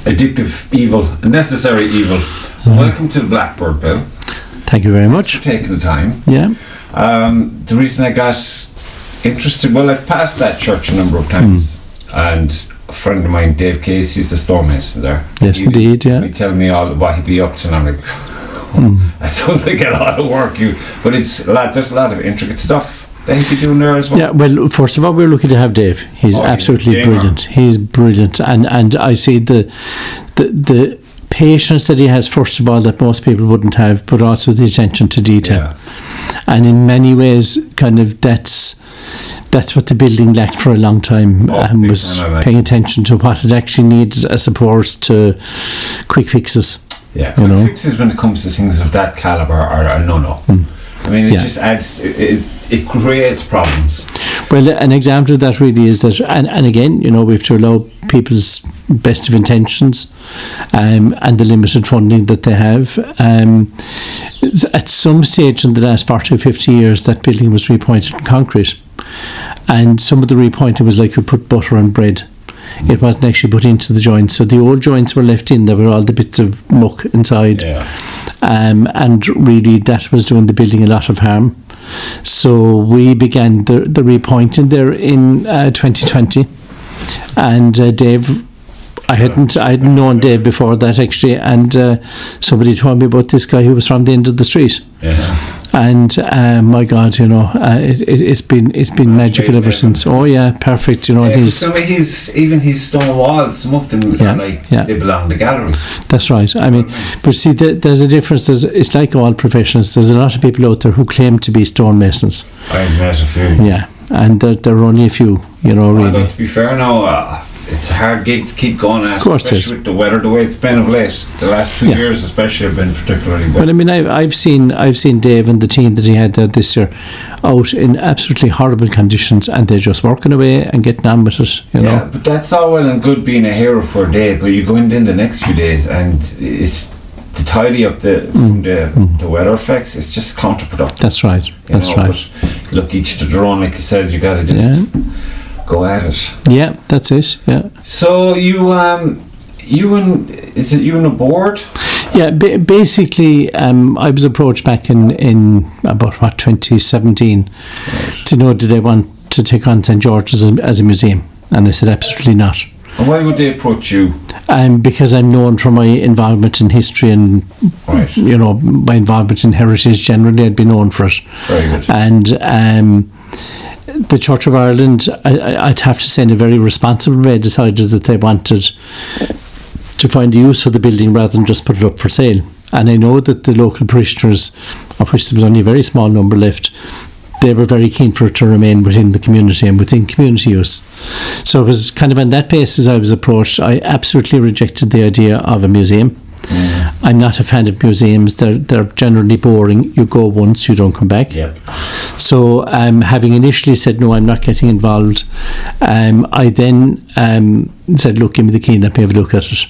addictive evil, a necessary evil. Welcome to the Blackbird, Bill. Thank you very much for taking the time. Yeah. The reason I got interested, well, I've passed that church a number of times, and a friend of mine, Dave Casey's the stonemason there. Yes, indeed, yeah. He'd tell me all what he'd be up to, and I'm like, that sounds like a lot of work. But there's a lot of intricate stuff that he'd be doing there as well. Yeah, well, first of all, we're lucky to have Dave. He's absolutely brilliant. He's brilliant, and I see the patience that he has, first of all, that most people wouldn't have, but also the attention to detail. And in many ways, kind of that's what the building lacked for a long time, was paying attention to what it actually needed as opposed to quick fixes. Yeah, quick fixes when it comes to things of that calibre are a no-no. I mean, it just adds, it creates problems. Well, an example of that really is that, and again, we have to allow people's best of intentions and the limited funding that they have. At some stage in the last 40 or 50 years, that building was repointed in concrete. And some of the repointing was like you put butter on bread. It wasn't actually put into the joints. So the old joints were left in. There were all the bits of muck inside. And really that was doing the building a lot of harm. So we began the repointing there in 2020. And Dave, I hadn't known Dave before that actually, and somebody told me about this guy who was from the end of the street. And my God, it's been magical ever since. Oh yeah, perfect. Some of his stone walls, some of them they belong to the gallery. That's right. I mean, but see, there's a difference. It's like all professions. There's a lot of people out there who claim to be stonemasons. I've met a few. Yeah, and there are only a few. Really. To be fair now. It's a hard gig to keep going at, especially with the weather the way it's been of late. The last 2 years especially have been particularly wet. Well, I mean, I've seen Dave and the team that he had there this year out in absolutely horrible conditions, and they're just working away and getting on with it, Yeah, but that's all well and good being a hero for a day, but you go in the next few days and it's to tidy up the weather effects. It's just counterproductive. That's right. That's right. But look, each to their own, like you said. You got to just go at it. Yeah, that's it. Yeah. So you and a board? Yeah, basically, I was approached back in about 2017 to know did I want to take on St. George's as a museum, and I said absolutely not. And why would they approach you? Because I'm known for my involvement in history and my involvement in heritage generally. I'd be known for it. Very good. And the Church of Ireland, I'd have to say in a very responsible way, decided that they wanted to find a use for the building rather than just put it up for sale. And I know that the local parishioners, of which there was only a very small number left, they were very keen for it to remain within the community and within community use. So it was kind of on that basis I was approached. I absolutely rejected the idea of a museum. I'm not a fan of museums. They're generally boring. You go once, you don't come back. So having initially said no, I'm not getting involved, I then said, look, give me the key and let me have a look at it.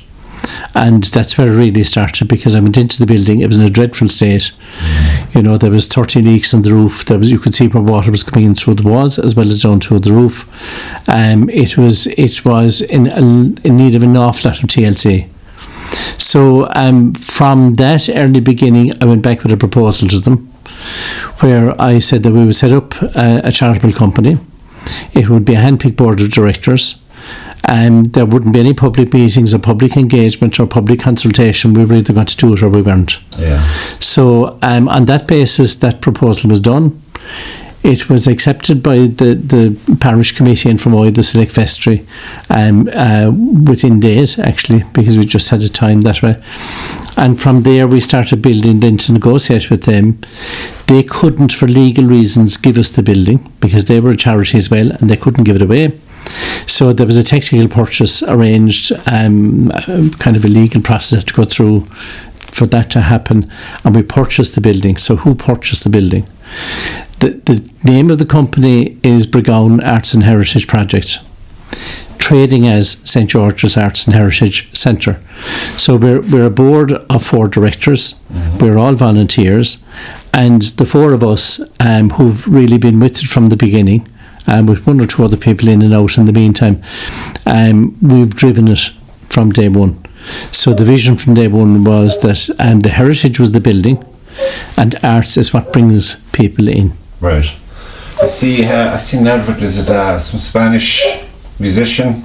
And that's where it really started, because I went into the building. It was in a dreadful state. There was 30 leaks on the roof. You could see where water was coming in through the walls as well as down through the roof. It was in need of an awful lot of TLC. So from that early beginning, I went back with a proposal to them where I said that we would set up a charitable company. It would be a hand-picked board of directors. There wouldn't be any public meetings or public engagement or public consultation. We were either going to do it or we weren't. So on that basis, that proposal was done. It was accepted by the parish committee and from the select vestry within days, actually, because we just had a time that way. And from there we started building, then to negotiate with them. They couldn't, for legal reasons, give us the building because they were a charity as well and they couldn't give it away. So there was a technical purchase arranged, kind of a legal process to go through for that to happen, and we purchased the building. So who purchased the building? The name of the company is Bregown Arts and Heritage Project, trading as St. George's Arts and Heritage Centre. So we're a board of 4 directors. We're all volunteers, and the 4 of us who've really been with it from the beginning, with 1 or 2 other people in and out in the meantime, we've driven it from day one. So the vision from day one was that the heritage was the building, and arts is what brings people in. Right. I see an advert. Is it some Spanish musician?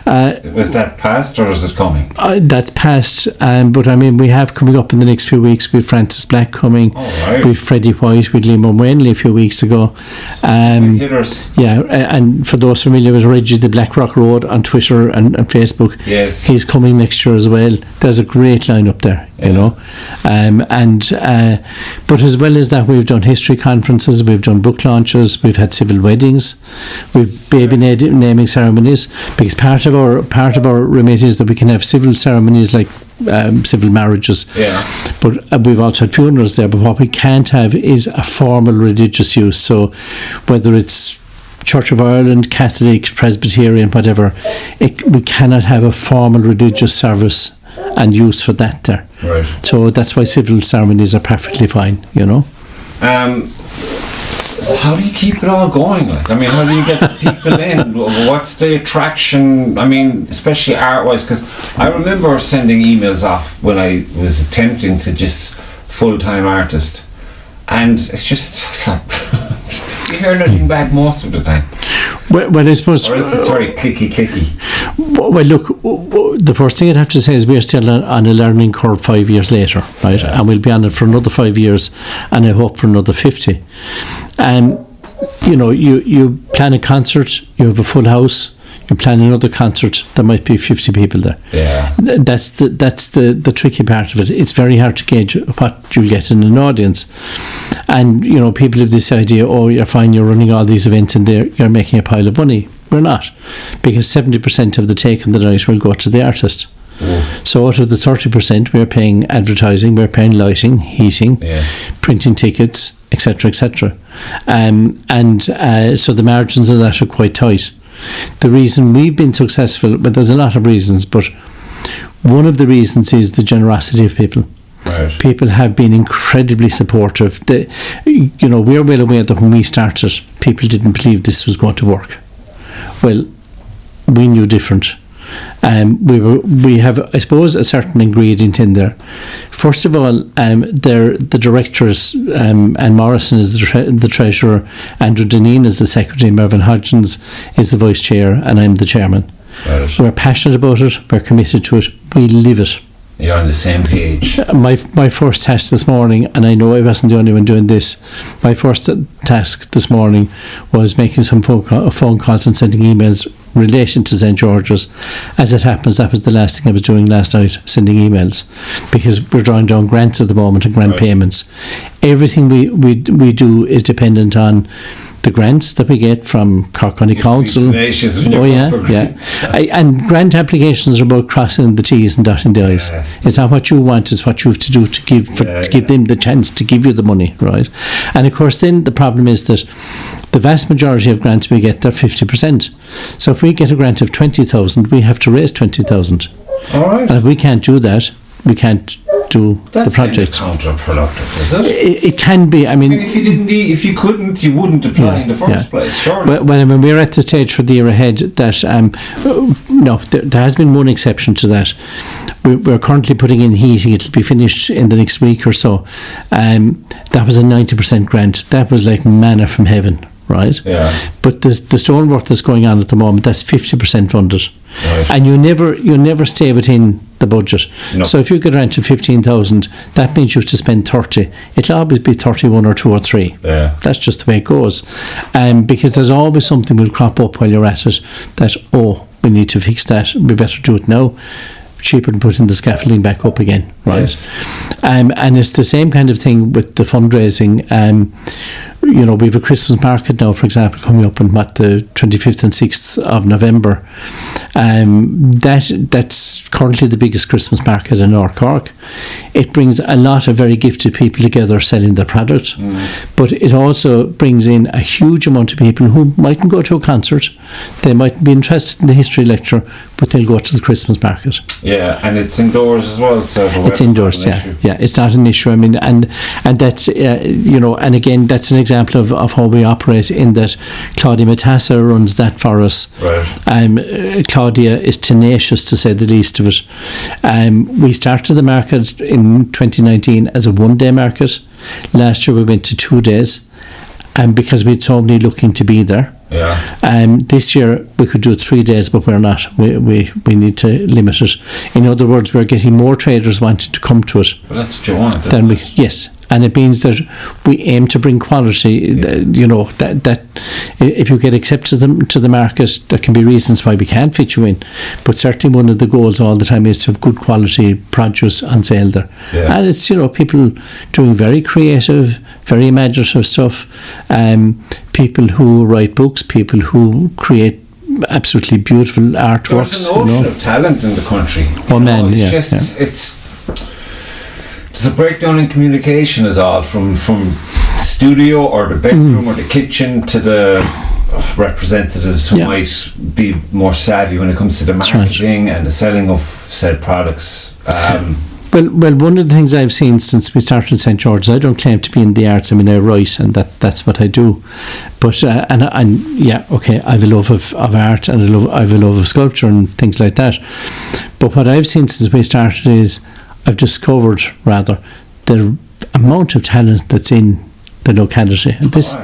Was that past or is it coming? That's past, but I mean, we have coming up in the next few weeks with Francis Black coming, with Freddie White, with Liam O'Wanley a few weeks ago. Yeah, and for those familiar with Reggie the Black Rock Road on Twitter and Facebook, yes, he's coming next year as well. There's a great lineup there, you know. But as well as that, we've done history conferences, we've done book launches, we've had civil weddings, we've baby naming ceremonies, because part of our remit is that we can have civil ceremonies like civil marriages, but we've also had funerals there. But what we can't have is a formal religious use. So whether it's Church of Ireland, Catholic, Presbyterian, whatever, we cannot have a formal religious service and use for that there. Right. So that's why civil ceremonies are perfectly fine, you know. How do you keep it all going? Like, I mean, how do you get the people in? What's the attraction? I mean, especially art-wise, because I remember sending emails off when I was attempting to just full-time artist, and it's just you hear nothing back most of the time. Well, I suppose. Or is it very clicky? Well, look, the first thing I'd have to say is we're still on a learning curve 5 years later, right? And we'll be on it for another 5 years, and I hope for another 50. You know, you plan a concert, you have a full house, you plan another concert, there might be 50 people there. Yeah. That's the tricky part of it. It's very hard to gauge what you'll get in an audience. And, you know, people have this idea, oh, you're fine, you're running all these events and you're making a pile of money. We're not, because 70% of the take on the night will go to the artist. So out of the 30%, we're paying advertising, we're paying lighting, heating, printing tickets, etc., etc. So the margins of that are quite tight. The reason we've been successful, but there's a lot of reasons, but one of the reasons is the generosity of people. Right. People have been incredibly supportive. You know, we're well aware that when we started, people didn't believe this was going to work. Well, we knew different. We have, I suppose, a certain ingredient in there. First of all, the directors, Anne Morrison is the treasurer, Andrew Deneen is the secretary, Mervyn Hodgins is the vice chair, and I'm the chairman. Right. We're passionate about it, we're committed to it, we live it. You're on the same page. My first task this morning, and I know I wasn't the only one doing this, my first task this morning was making some phone calls and sending emails relation to St. George's. As it happens, that was the last thing I was doing last night, sending emails, because we're drawing down grants at the moment and grant payments. Everything we do is dependent on the grants that we get from Cork County Council. And grant applications are about crossing the T's and dotting the I's. It's not what you want, it's what you have to do to give them the chance to give you the money, right? And of course then the problem is that the vast majority of grants we get, they're 50%. So if we get a grant of 20,000, we have to raise 20,000. All right. And if we can't do that, we can't do the project. That's counterproductive, is it? It can be. I mean, if you couldn't, you wouldn't apply in the first place. Surely. Well, I mean, we're at the stage for the year ahead that there has been one exception to that. We're currently putting in heating. It'll be finished in the next week or so. That was a 90% grant. That was like manna from heaven. Right? Yeah. But the stonework that's going on at the moment, that's 50% funded. Right. And you never stay within the budget. No. So if you get rent to 15,000, that means you have to spend 30. It'll always be 31 or 2 or 3. Yeah. That's just the way it goes. Because there's always something will crop up while you're at it that, we need to fix that. We better do it now. Cheaper than putting the scaffolding back up again, right? Yes. And it's the same kind of thing with the fundraising. We have a Christmas market now, for example, coming up on the 25th and 6th of November. That's currently the biggest Christmas market in North Cork. It brings a lot of very gifted people together selling their product, but it also brings in a huge amount of people who mightn't go to a concert. They might be interested in the history lecture, but they'll go to the Christmas market. Yeah, and it's indoors as well. So it's indoors, yeah. It's not an issue. I mean, and that's, and again, that's an example example of how we operate, in that Claudia Matassa runs that for us. Right. Claudia is tenacious, to say the least of it. We started the market in 2019 as a one-day market. Last year we went to 2 days, because we had so many looking to be there. Yeah. This year we could do 3 days, but we're not. We need to limit it. In other words, we're getting more traders wanting to come to it. But that's what you want. Yes. And it means that we aim to bring quality. That if you get accepted to the market, there can be reasons why we can't fit you in. But certainly one of the goals all the time is to have good quality produce on sale there. Yeah. And it's, people doing very creative, very imaginative stuff. People who write books, people who create absolutely beautiful artworks. There's an ocean of talent in the country. There's a breakdown in communication is all, from studio or the bedroom or the kitchen to the representatives who might be more savvy when it comes to the marketing and the selling of said products. Well, one of the things I've seen since we started St. George's, I don't claim to be in the arts. I mean, I write, and that's what I do. But I have a love of art, and I have a love of sculpture and things like that. But what I've seen since we started is, I've discovered rather the amount of talent that's in the locality. And this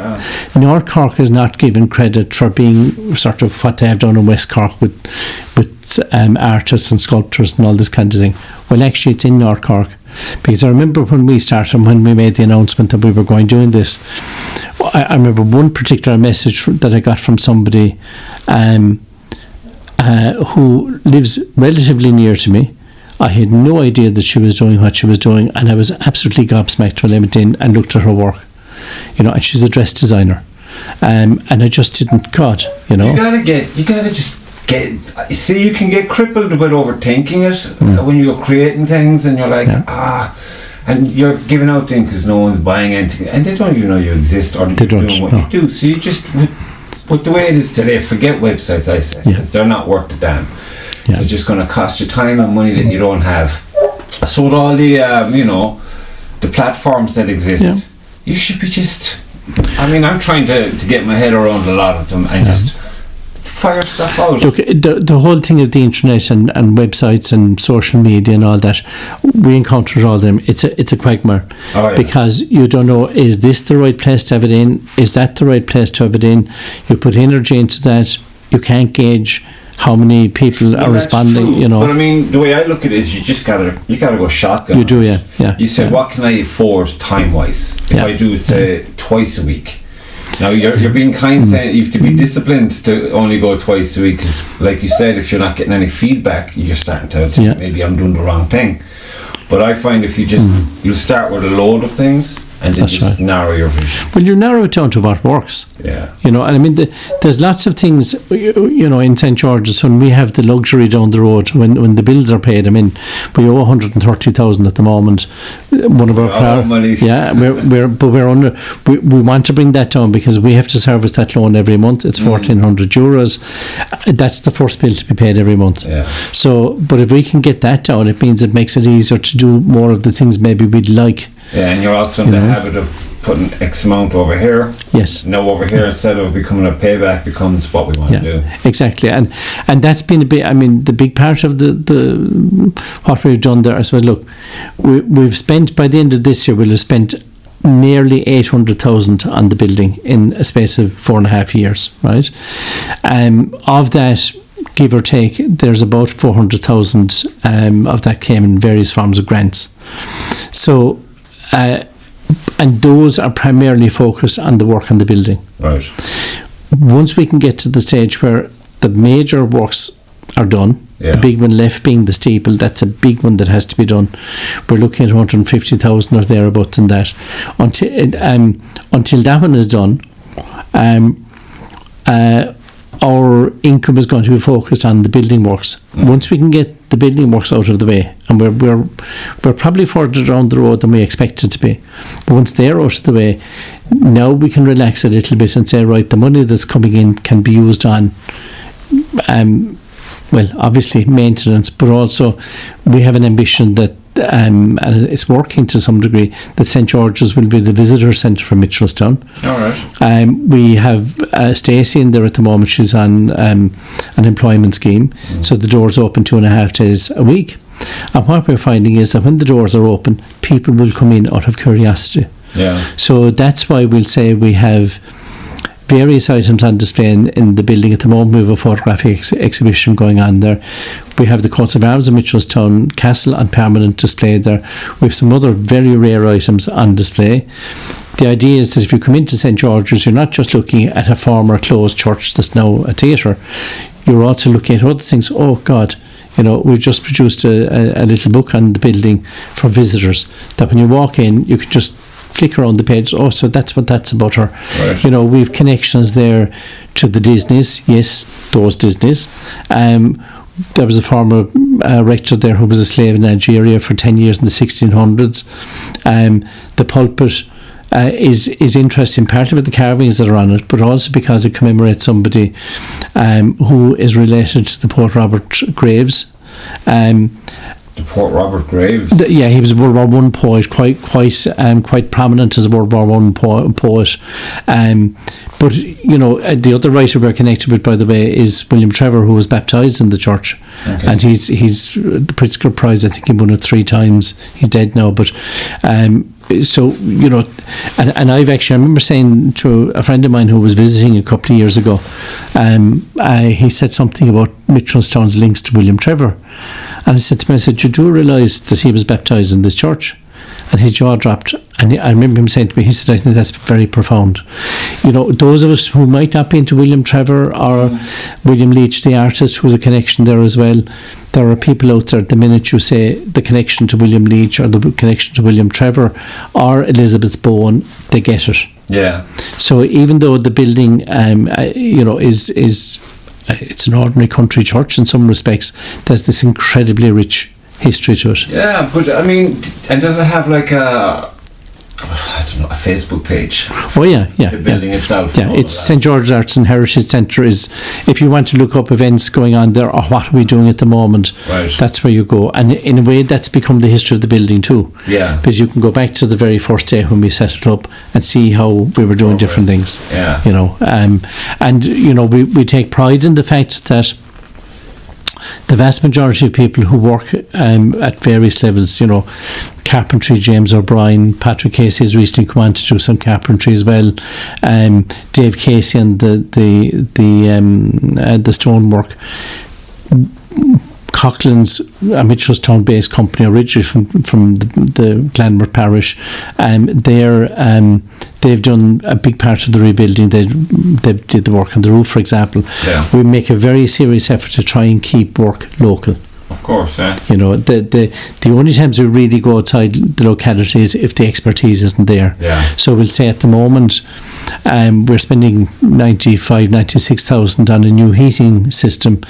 North Cork is not given credit for being sort of what they have done in West Cork with artists and sculptors and all this kind of thing. Well, actually, it's in North Cork, because I remember when we started, when we made the announcement that we were going doing this, I remember one particular message that I got from somebody who lives relatively near to me. I had no idea that she was doing what she was doing, and I was absolutely gobsmacked when I went in and looked at her work. And she's a dress designer, and I just didn't cut. You gotta just get. See, you can get crippled with overthinking it when you're creating things, and you're like, and you're giving out things because no one's buying anything, and they don't even know you exist, or they're doing what you do. So you just, but the way it is today, forget websites. I say, because they're not worth a damn. They're just going to cost you time and money that you don't have. So with all the, the platforms that exist, you should be just... I mean, I'm trying to get my head around a lot of them and just fire stuff out. Look, the whole thing of the internet and websites and social media and all that, we encounter all them. It's a quagmire. Because you don't know, is this the right place to have it in? Is that the right place to have it in? You put energy into that, you can't gauge how many people are responding. True. But I mean, the way I look at it is, you gotta go shotgun. You do, yeah. You say, what can I afford time wise? If I do, say, twice a week. Now you're being kind, saying you have to be disciplined to only go twice a week, because, like you said, if you're not getting any feedback, you're starting to think, maybe I'm doing the wrong thing. But I find if you just you'll start with a load of things, and then just narrow your vision. Well, you narrow it down to what works. Yeah. And I mean, there's lots of things, in St. George's, when we have the luxury down the road, when the bills are paid. I mean, we owe 130,000 at the moment. One of our we want to bring that down, because we have to service that loan every month. It's €1,400. That's the first bill to be paid every month. Yeah. So, but if we can get that down, it means it makes it easier to do more of the things maybe we'd like. Yeah, and you're also in the habit of putting X amount over here. Yes. Now over here, instead of becoming a payback, becomes what we want to do. Exactly, and that's been a bit. I mean, the big part of the what we've done there. I suppose. Look, we've spent, by the end of this year, we'll have spent nearly 800,000 on the building in a space of 4.5 years. Right. Of that, give or take, there's about 400,000 of that came in various forms of grants. So. And those are primarily focused on the work on the building. Right. Once we can get to the stage where the major works are done, the big one left being the steeple, that's a big one that has to be done. We're looking at 150,000 or thereabouts in that. Until that one is done, our income is going to be focused on the building works. Once we can get the building works out of the way, and we're probably further down the road than we expected to be, but once they're out of the way, now we can relax a little bit and say, right, the money that's coming in can be used on obviously maintenance, but also we have an ambition that and it's working to some degree, that St. George's will be the visitor centre for Mitchelstown. All right. We have Stacey in there at the moment. She's on an employment scheme, so the doors open 2.5 days a week. And what we're finding is that when the doors are open, people will come in out of curiosity. Yeah. So that's why we'll say we have various items on display in the building at the moment. We have a photographic exhibition going on there. We have the coats of arms of Mitchelstown Castle on permanent display there. We have some other very rare items on display. The idea is that if you come into St. George's, you're not just looking at a former closed church that's now a theatre. You're also looking at other things. Oh God, we've just produced a little book on the building for visitors, that when you walk in, you can just flick around the page. Oh, so that's what that's about. Or, right. We've connections there to the Disneys. Yes, those Disneys. There was a former rector there who was a slave in Nigeria for 10 years in the 1600s. The pulpit is interesting, partly with the carvings that are on it, but also because it commemorates somebody who is related to the Port Robert Graves. The Port Robert Graves. He was a World War I poet, quite prominent as a World War I poet. But the other writer we're connected with, by the way, is William Trevor, who was baptised in the church, and he's the Pritzker Prize. I think he won it 3 times. He's dead now, but. So, and I remember saying to a friend of mine who was visiting a couple of years ago, he said something about Mitchelstown's links to William Trevor. And I said to him, you do realise that he was baptised in this church? And his jaw dropped. And I remember him saying to me, he said, I think that's very profound. Those of us who might not be into William Trevor or William Leach, the artist, who's a connection there as well, there are people out there, the minute you say the connection to William Leach or the connection to William Trevor or Elizabeth Bowen, they get it. Yeah. So even though the building, is it's an ordinary country church in some respects, there's this incredibly rich history to it. Yeah, but I mean, and does it have like a Facebook page? Oh yeah. The building itself. Yeah, it's St. George's Arts and Heritage Centre. Is if you want to look up events going on there or what are we doing at the moment, right. That's where you go. And in a way, that's become the history of the building too. Yeah. Because you can go back to the very first day when we set it up and see how we were doing different things. Yeah. We take pride in the fact that the vast majority of people who work at various levels, carpentry, James O'Brien, Patrick Casey has recently come on to do some carpentry as well. Dave Casey and the stonework. Coughlin's a Mitchelstown-based company originally from the Glanmire parish. They've done a big part of the rebuilding. They did the work on the roof, for example. Yeah. We make a very serious effort to try and keep work local. Of course, yeah. The only times we really go outside the locality is if the expertise isn't there. Yeah. So we'll say at the moment we're spending 96,000 on a new heating system.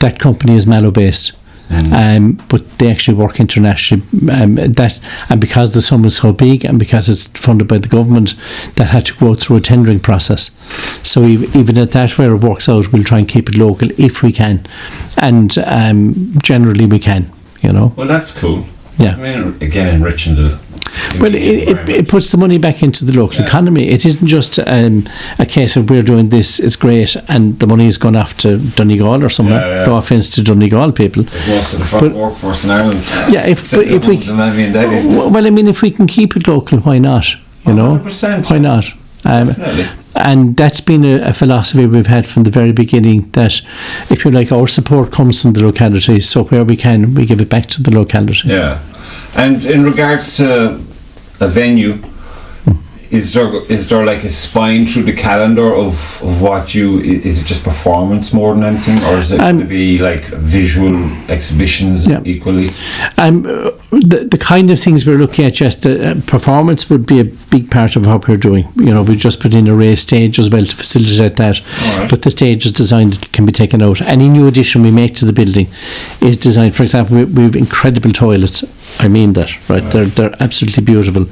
That company is Mallow based. But they actually work internationally. And because the sum is so big and because it's funded by the government, that had to go through a tendering process. So even at that where it works out, we'll try and keep it local if we can, and generally we can. Well, that's cool. Yeah. I mean, again, enriching the. Well, it puts the money back into the local economy. It isn't just a case of we're doing this, it's great, and the money is gone off to Donegal or somewhere. Yeah. No offence to Donegal people. Like most of the workforce in Ireland. Yeah, if we if we can keep it local, why not? 100%. Why not? Definitely. And that's been a philosophy we've had from the very beginning, that if you like, our support comes from the locality, so where we can, we give it back to the locality. Yeah. And in regards to a venue, is there like a spine through the calendar of what is it just performance more than anything, or is it going to be like visual exhibitions equally? The kind of things we're looking at, just performance would be a big part of what we're doing. We just put in a raised stage as well to facilitate that. Right. But the stage is designed that can be taken out. Any new addition we make to the building is designed. For example, we have incredible toilets. I mean that, right? They're absolutely beautiful.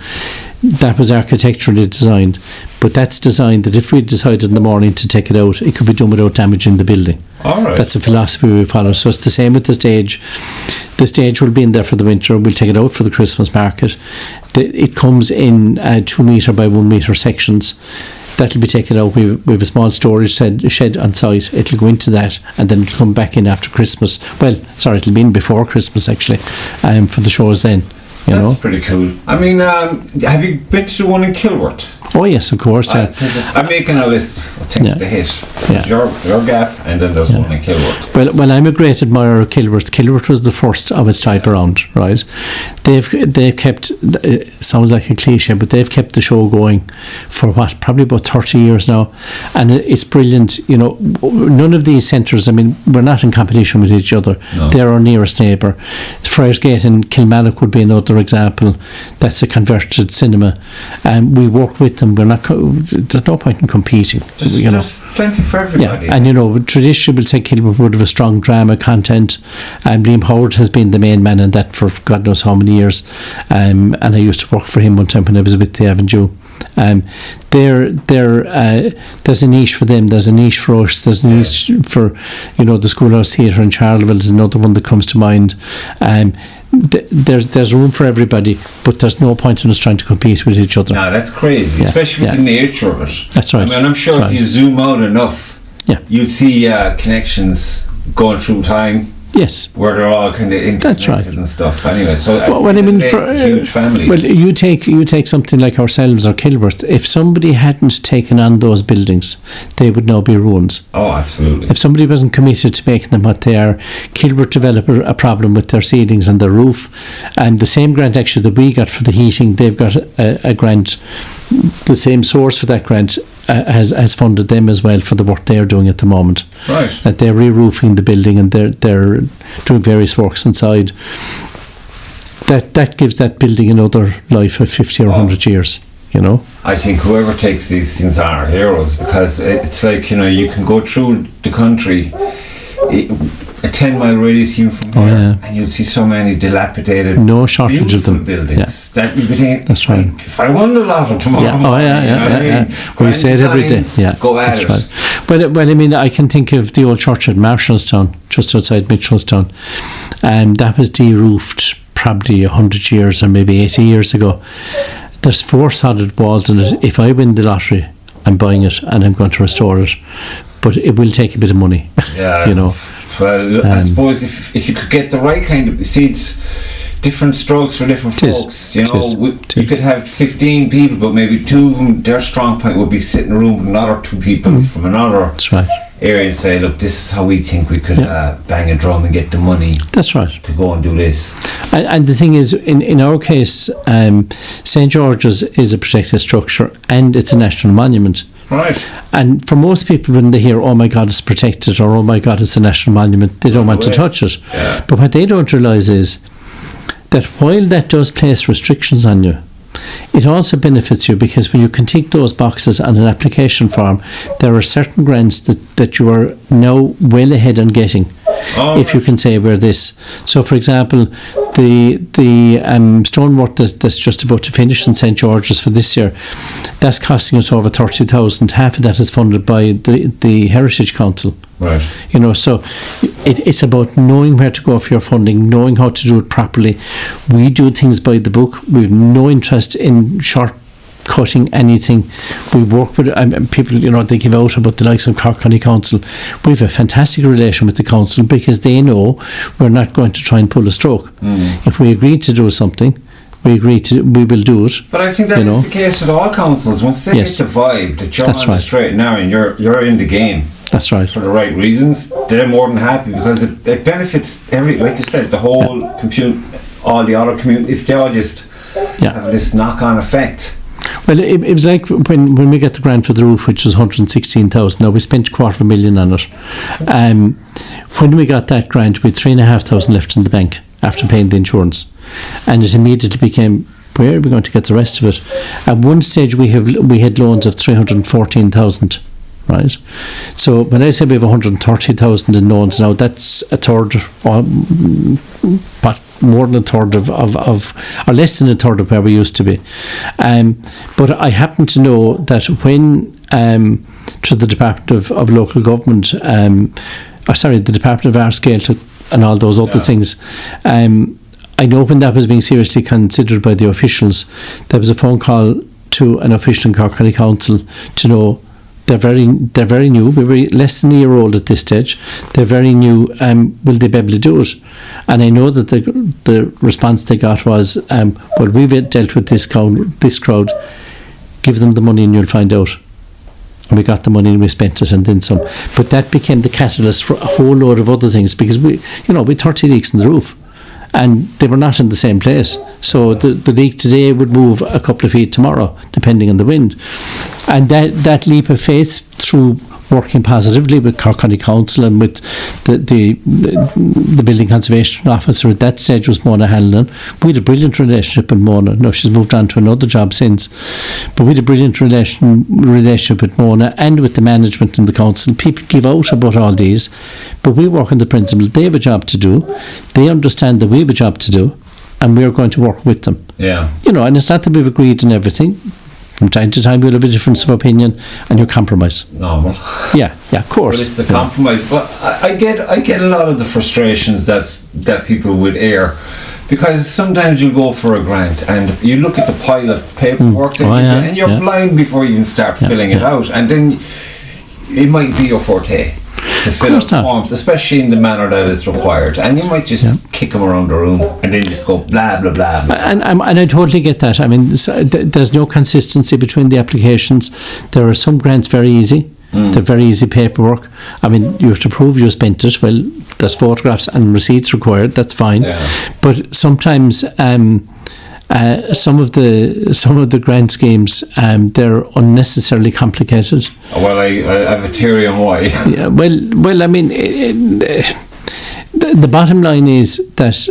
That was architecturally designed, but that's designed that if we decided in the morning to take it out, it could be done without damaging the building. All right. That's a philosophy we follow. So it's the same with the stage. The stage will be in there for the winter. We'll take it out for the Christmas market. It comes in 2 metre by 1 metre sections. That'll be taken out. We have a small storage shed on site. It'll go into that, and then it'll come back in after Christmas. Well, sorry, it'll be in before Christmas actually, for the shows then. That's pretty cool. I mean, have you been to the one in Kilworth? Oh yes, of course. I'm making a list of things to hit. There's your gaff, and then there's one in Kilworth. Well, I'm a great admirer of Kilworth. Kilworth was the first of its type around, right? They've kept, sounds like a cliche, but they've kept the show going for probably about 30 years now, and it's brilliant. None of these centres, I mean, we're not in competition with each other. No. They're our nearest neighbour. Friarsgate and Kilmallock would be another example. That's a converted cinema, and we work with them. We're not. There's no point in competing. There's plenty for everybody. Yeah, and traditionally we'll say Kilworth would have a strong drama content. Liam Howard has been the main man in that for God knows how many years, and I used to work for him one time when I was with the Avenue. There's a niche for them. There's a niche for us. There's a niche for the Schoolhouse Theatre in Charleville is another one that comes to mind. There's room for everybody, but there's no point in us trying to compete with each other. No, that's crazy, especially with the nature of it. That's right. I mean, I'm sure if you zoom out enough, you'd see connections going through time. Yes, where they're all kind of interconnected and stuff. Anyway, so for a huge family. Well, you take something like ourselves or Kilworth. If somebody hadn't taken on those buildings, they would now be ruins. Oh, absolutely. If somebody wasn't committed to making them what they are, Kilworth developed a problem with their ceilings and their roof, and the same grant actually that we got for the heating, they've got a grant. The same source for that grant has funded them as well for the work they're doing at the moment. Right. That they're re-roofing the building and they're doing various works inside. That gives that building another life of 50 or 100 years. I think whoever takes these things are heroes, because it's like you can go through the country. A 10-mile radius even from here, and you'll see so many dilapidated, no shortage of them buildings. That you'd be thinking, that's right. If I won the lotto tomorrow morning, we say it every day. Yeah, go at it. Right. Well, I mean, I can think of the old church at Mitchelstown, just outside Mitchelstown, and that was de-roofed probably 100 years or maybe 80 years ago. There's 4 solid walls in it. If I win the lottery, I'm buying it and I'm going to restore it, but it will take a bit of money. Yeah, Well, I suppose if you could get the right kind of seats, different strokes for different folks. You could have 15 people, but maybe 2 of them, their strong point would be sit in a room with another 2 people from another area and say, look, this is how we think we could bang a drum and get the money. That's right. To go and do this. And the thing is, in our case, St. George's is a protected structure and it's a national monument. Right. And for most people, when they hear, oh my God, it's protected, or oh my God, it's a national monument, they don't want to touch it. Yeah. But what they don't realise is that while that does place restrictions on you, it also benefits you, because when you can tick those boxes on an application form, there are certain grants that you are now well ahead on getting. If you can say we're this. So for example, the stonework that's just about to finish in St. George's for this year, that's costing us over 30,000. Half of that is funded by the Heritage Council. Right. So it's about knowing where to go for your funding, knowing how to do it properly. We do things by the book. We've no interest in short-cutting anything. We work with people, they give out about the likes of Cork County Council. We have a fantastic relation with the council because they know we're not going to try and pull a stroke. If we agree to do something, we will do it. But I think that is the case with all councils. Once they get the vibe that you're on the straight and narrow and you're in the game. That's right. For the right reasons, they're more than happy, because it benefits like you said, the whole all the other communities. They all just have this knock-on effect. Well, it was like when we get the grant for the roof, which was 116,000. Now we spent $250,000 on it. When we got that grant, we had 3,500 left in the bank after paying the insurance, and it immediately became, where are we going to get the rest of it? At one stage, we had loans of 314,000. Right, so when I say we have 130,000 in loans now, that's a third, but more than a third of or less than a third of where we used to be. But I happen to know that when through the Department of Local Government, the Department of Arts Gael took and all those other things. I know when that was being seriously considered by the officials, there was a phone call to an official in Cork County Council to know they're very new. We were less than a year old at this stage. They're very new. Will they be able to do it? And I know that the response they got was, well, we've dealt with this crowd. Give them the money and you'll find out. And we got the money and we spent it and then some. But that became the catalyst for a whole load of other things, because we 30 leaks in the roof. And they were not in the same place. So the leak today would move a couple of feet tomorrow, depending on the wind. And that leap of faith through working positively with Cork County Council and with the Building Conservation Officer at that stage was Mona Hanlon. We had a brilliant relationship with Mona. No, she's moved on to another job since. But we had a brilliant relationship with Mona and with the management and the council. People give out about all these, but we work on the principle they have a job to do. They understand that we have a job to do, and we are going to work with them. Yeah. And it's not that we've agreed on everything. From time to time, we'll have a difference of opinion, and you compromise. Normal. Yeah, of course. But it's the compromise. But I get a lot of the frustrations that people would air, because sometimes you go for a grant and you look at the pile of paperwork and you're blind before you even start filling it out, and then it might be your forte to fill out forms, especially in the manner that it's required, and you might just kick them around the room and then just go blah blah blah, blah. And I totally get that. I mean, there's no consistency between the applications. There are some grants very easy. They're very easy paperwork. I mean, you have to prove you spent it. Well, there's photographs and receipts required. That's fine. But sometimes some of the grant schemes, they're unnecessarily complicated. Well, I have a theory on why. Yeah, well, I mean, the bottom line is that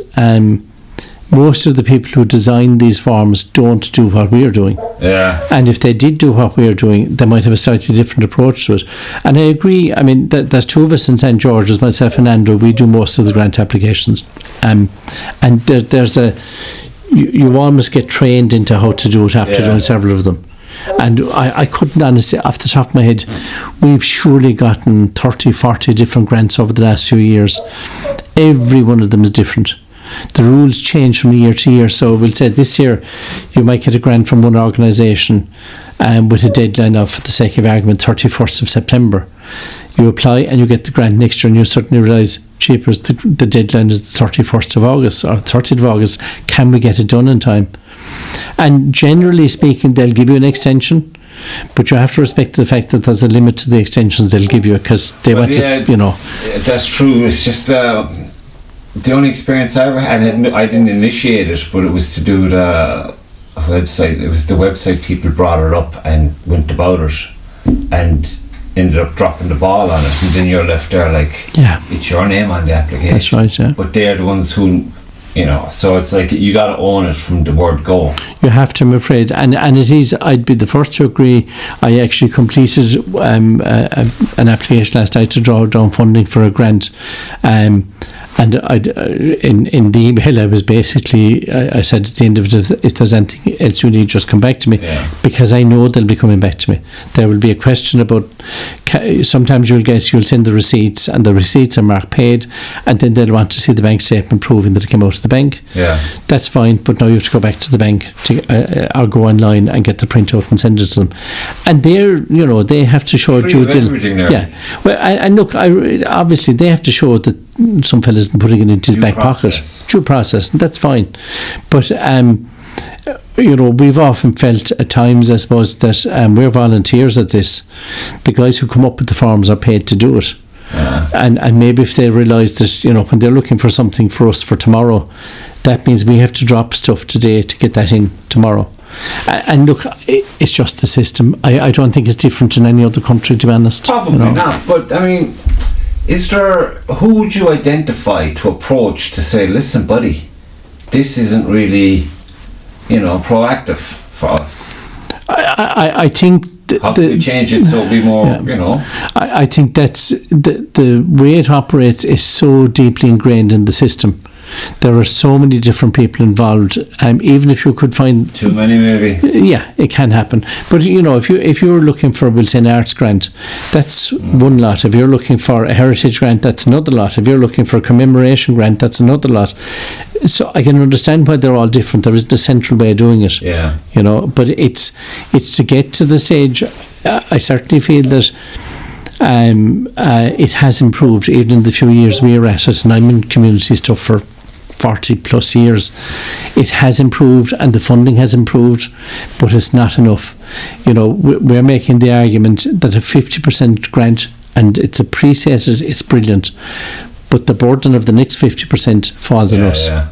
most of the people who design these forms don't do what we are doing. Yeah. And if they did do what we are doing, they might have a slightly different approach to it. And I agree. I mean, there's two of us in St. George's, myself and Andrew. We do most of the grant applications, and there's a. You almost get trained into how to do it after doing several of them. And I couldn't honestly, off the top of my head, we've surely gotten 30, 40 different grants over the last few years. Every one of them is different. The rules change from year to year. So we'll say this year you might get a grant from one organisation with a deadline of, for the sake of argument, 31st of September. You apply and you get the grant next year, and you suddenly realise, cheapers, the deadline is the 31st of August or 30th of August. Can we get it done in time? And generally speaking, they'll give you an extension, but you have to respect the fact that there's a limit to the extensions they'll give you, because they want to, That's true. It's just the only experience I ever had, I didn't initiate it, but it was to do with a website. It was the website people brought it up and went about it and ended up dropping the ball on it, and then you're left there like, it's your name on the application. That's right, yeah. But they're the ones who, so it's like you got to own it from the word go. You have to, I'm afraid, and it is. I'd be the first to agree. I actually completed an application last night to draw down funding for a grant. And in the email, I was basically, I said at the end of it, if there's anything else you need, just come back to me, because I know they'll be coming back to me. There will be a question about, sometimes you'll send the receipts, and the receipts are marked paid, and then they'll want to see the bank statement proving that it came out of the bank. Yeah. That's fine, but now you have to go back to the bank or go online and get the printout and send it to them. And they have to show due diligence. Yeah. Well, and look, obviously they have to show that some fella's been putting it into his back pocket. Due process, and that's fine. But we've often felt at times, I suppose, that we're volunteers at this. The guys who come up with the forms are paid to do it. And maybe if they realise that, when they're looking for something for us for tomorrow, that means we have to drop stuff today to get that in tomorrow. And look, it's just the system. I don't think it's different in any other country, to be honest. Probably not, but I mean, who would you identify to approach to say, listen buddy, this isn't really proactive for us? I think how do we change it so it'll be more I think that's the way it operates is so deeply ingrained in the system There are so many different people involved. Even if you could find too many, maybe. Yeah, it can happen. But if you're looking for, we'll say, an arts grant, that's one lot. If you're looking for a heritage grant, that's another lot. If you're looking for a commemoration grant, that's another lot. So I can understand why they're all different. There isn't a central way of doing it. Yeah. But it's to get to the stage. I certainly feel that it has improved even in the few years we're at it, and I'm in community stuff for 40 plus years. It has improved and the funding has improved, but it's not enough. We're making the argument that a 50% grant, and it's appreciated, it's brilliant, but the burden of the next 50% falls on us. Yeah.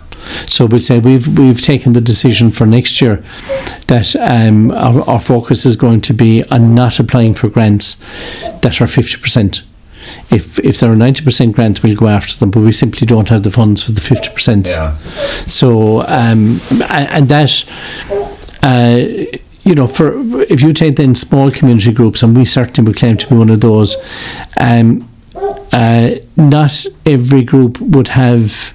So we'll say we've taken the decision for next year that our focus is going to be on not applying for grants that are 50%. If there are 90% grants, we'll go after them, but we simply don't have the funds for the 50%. Yeah. So and that for if you take then small community groups, and we certainly would claim to be one of those, not every group would have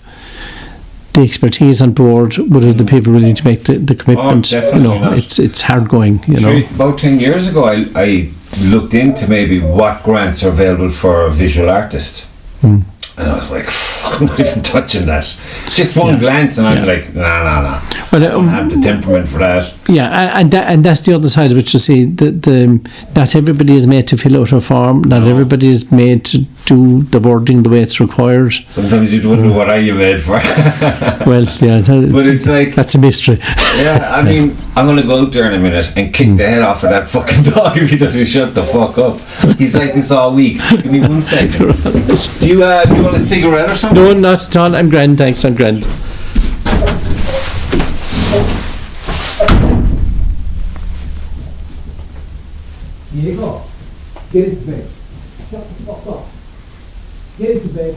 the expertise on board, would have the people willing to make the commitment. Definitely not. It's hard going. About 10 years ago, I looked into maybe what grants are available for a visual artist, and I was like, I'm not even touching that. Just one glance, and I'm like, nah. Well, I don't have the temperament for that. Yeah, and that's the other side of it. You see, the not everybody is made to fill out a form. Not everybody is made to do the wording the way it's required. Sometimes you wonder what are you made for. Well, yeah, but it's like, that's a mystery. Yeah, I mean, I'm going to go out there in a minute and kick the head off of that fucking dog if he doesn't shut the fuck up. He's like this all week. Give me 1 second. Do you want a cigarette or something? No, not at all. I'm grand, thanks. I'm grand. Here you go. Get into bed. Shut the fuck up. Get into bed.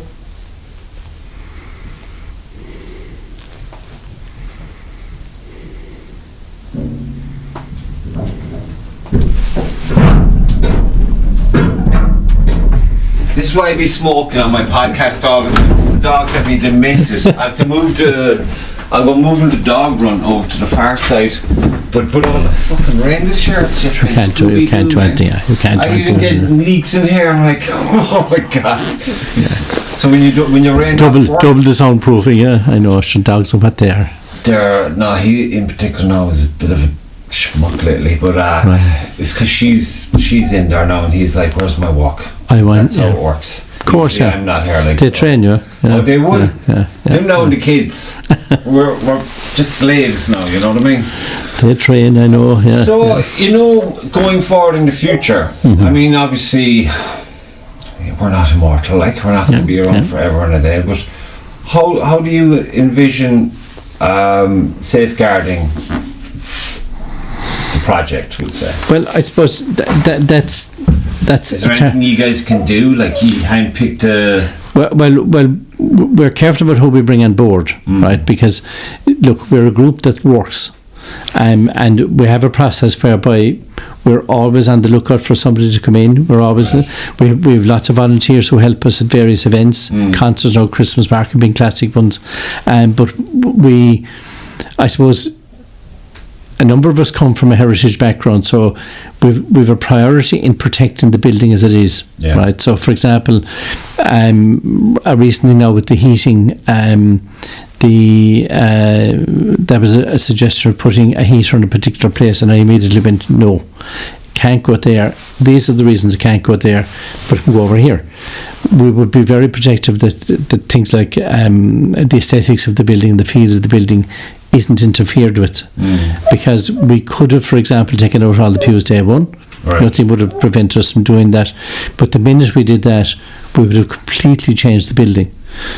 This is why I be smoking on my podcast dog. The dogs have me demented. I have to I'm going moving the dog run over to the far side. But all the fucking rain this year, it's just you can't do anything. I even get leaks in here. I'm like, oh my god. Yeah. So when you're rain double the soundproofing, yeah. I know. Dogs are what they are. He in particular now is a bit of a schmuck lately, but it's because she's in there now, and he's like, "Where's my walk?" That's how it works. Of course, I'm not here. Like they train you. Yeah. Oh, they would. Yeah. Them now and the kids, we're just slaves now. You know what I mean? They train. I know. Yeah. So going forward in the future, I mean, obviously, we're not immortal. Like we're not going to be around forever and a day. But how do you envision safeguarding the project, we'll say? Well, I suppose that's. Is there anything you guys can do? Like you handpicked a... Well, we're careful about who we bring on board, right? Because, look, we're a group that works. And we have a process whereby we're always on the lookout for somebody to come in. We're always we have lots of volunteers who help us at various events, concerts, or Christmas market being classic ones. But I suppose, a number of us come from a heritage background, so we've a priority in protecting the building as it is, right? So, for example, recently now with the heating, there was a suggestion of putting a heater in a particular place, and I immediately went, no, can't go there. These are the reasons it can't go there, but it can go over here. We would be very protective that things like the aesthetics of the building, the feel of the building isn't interfered with, because we could have, for example, taken out all the pews day one. Right. Nothing would have prevented us from doing that, but the minute we did that, we would have completely changed the building.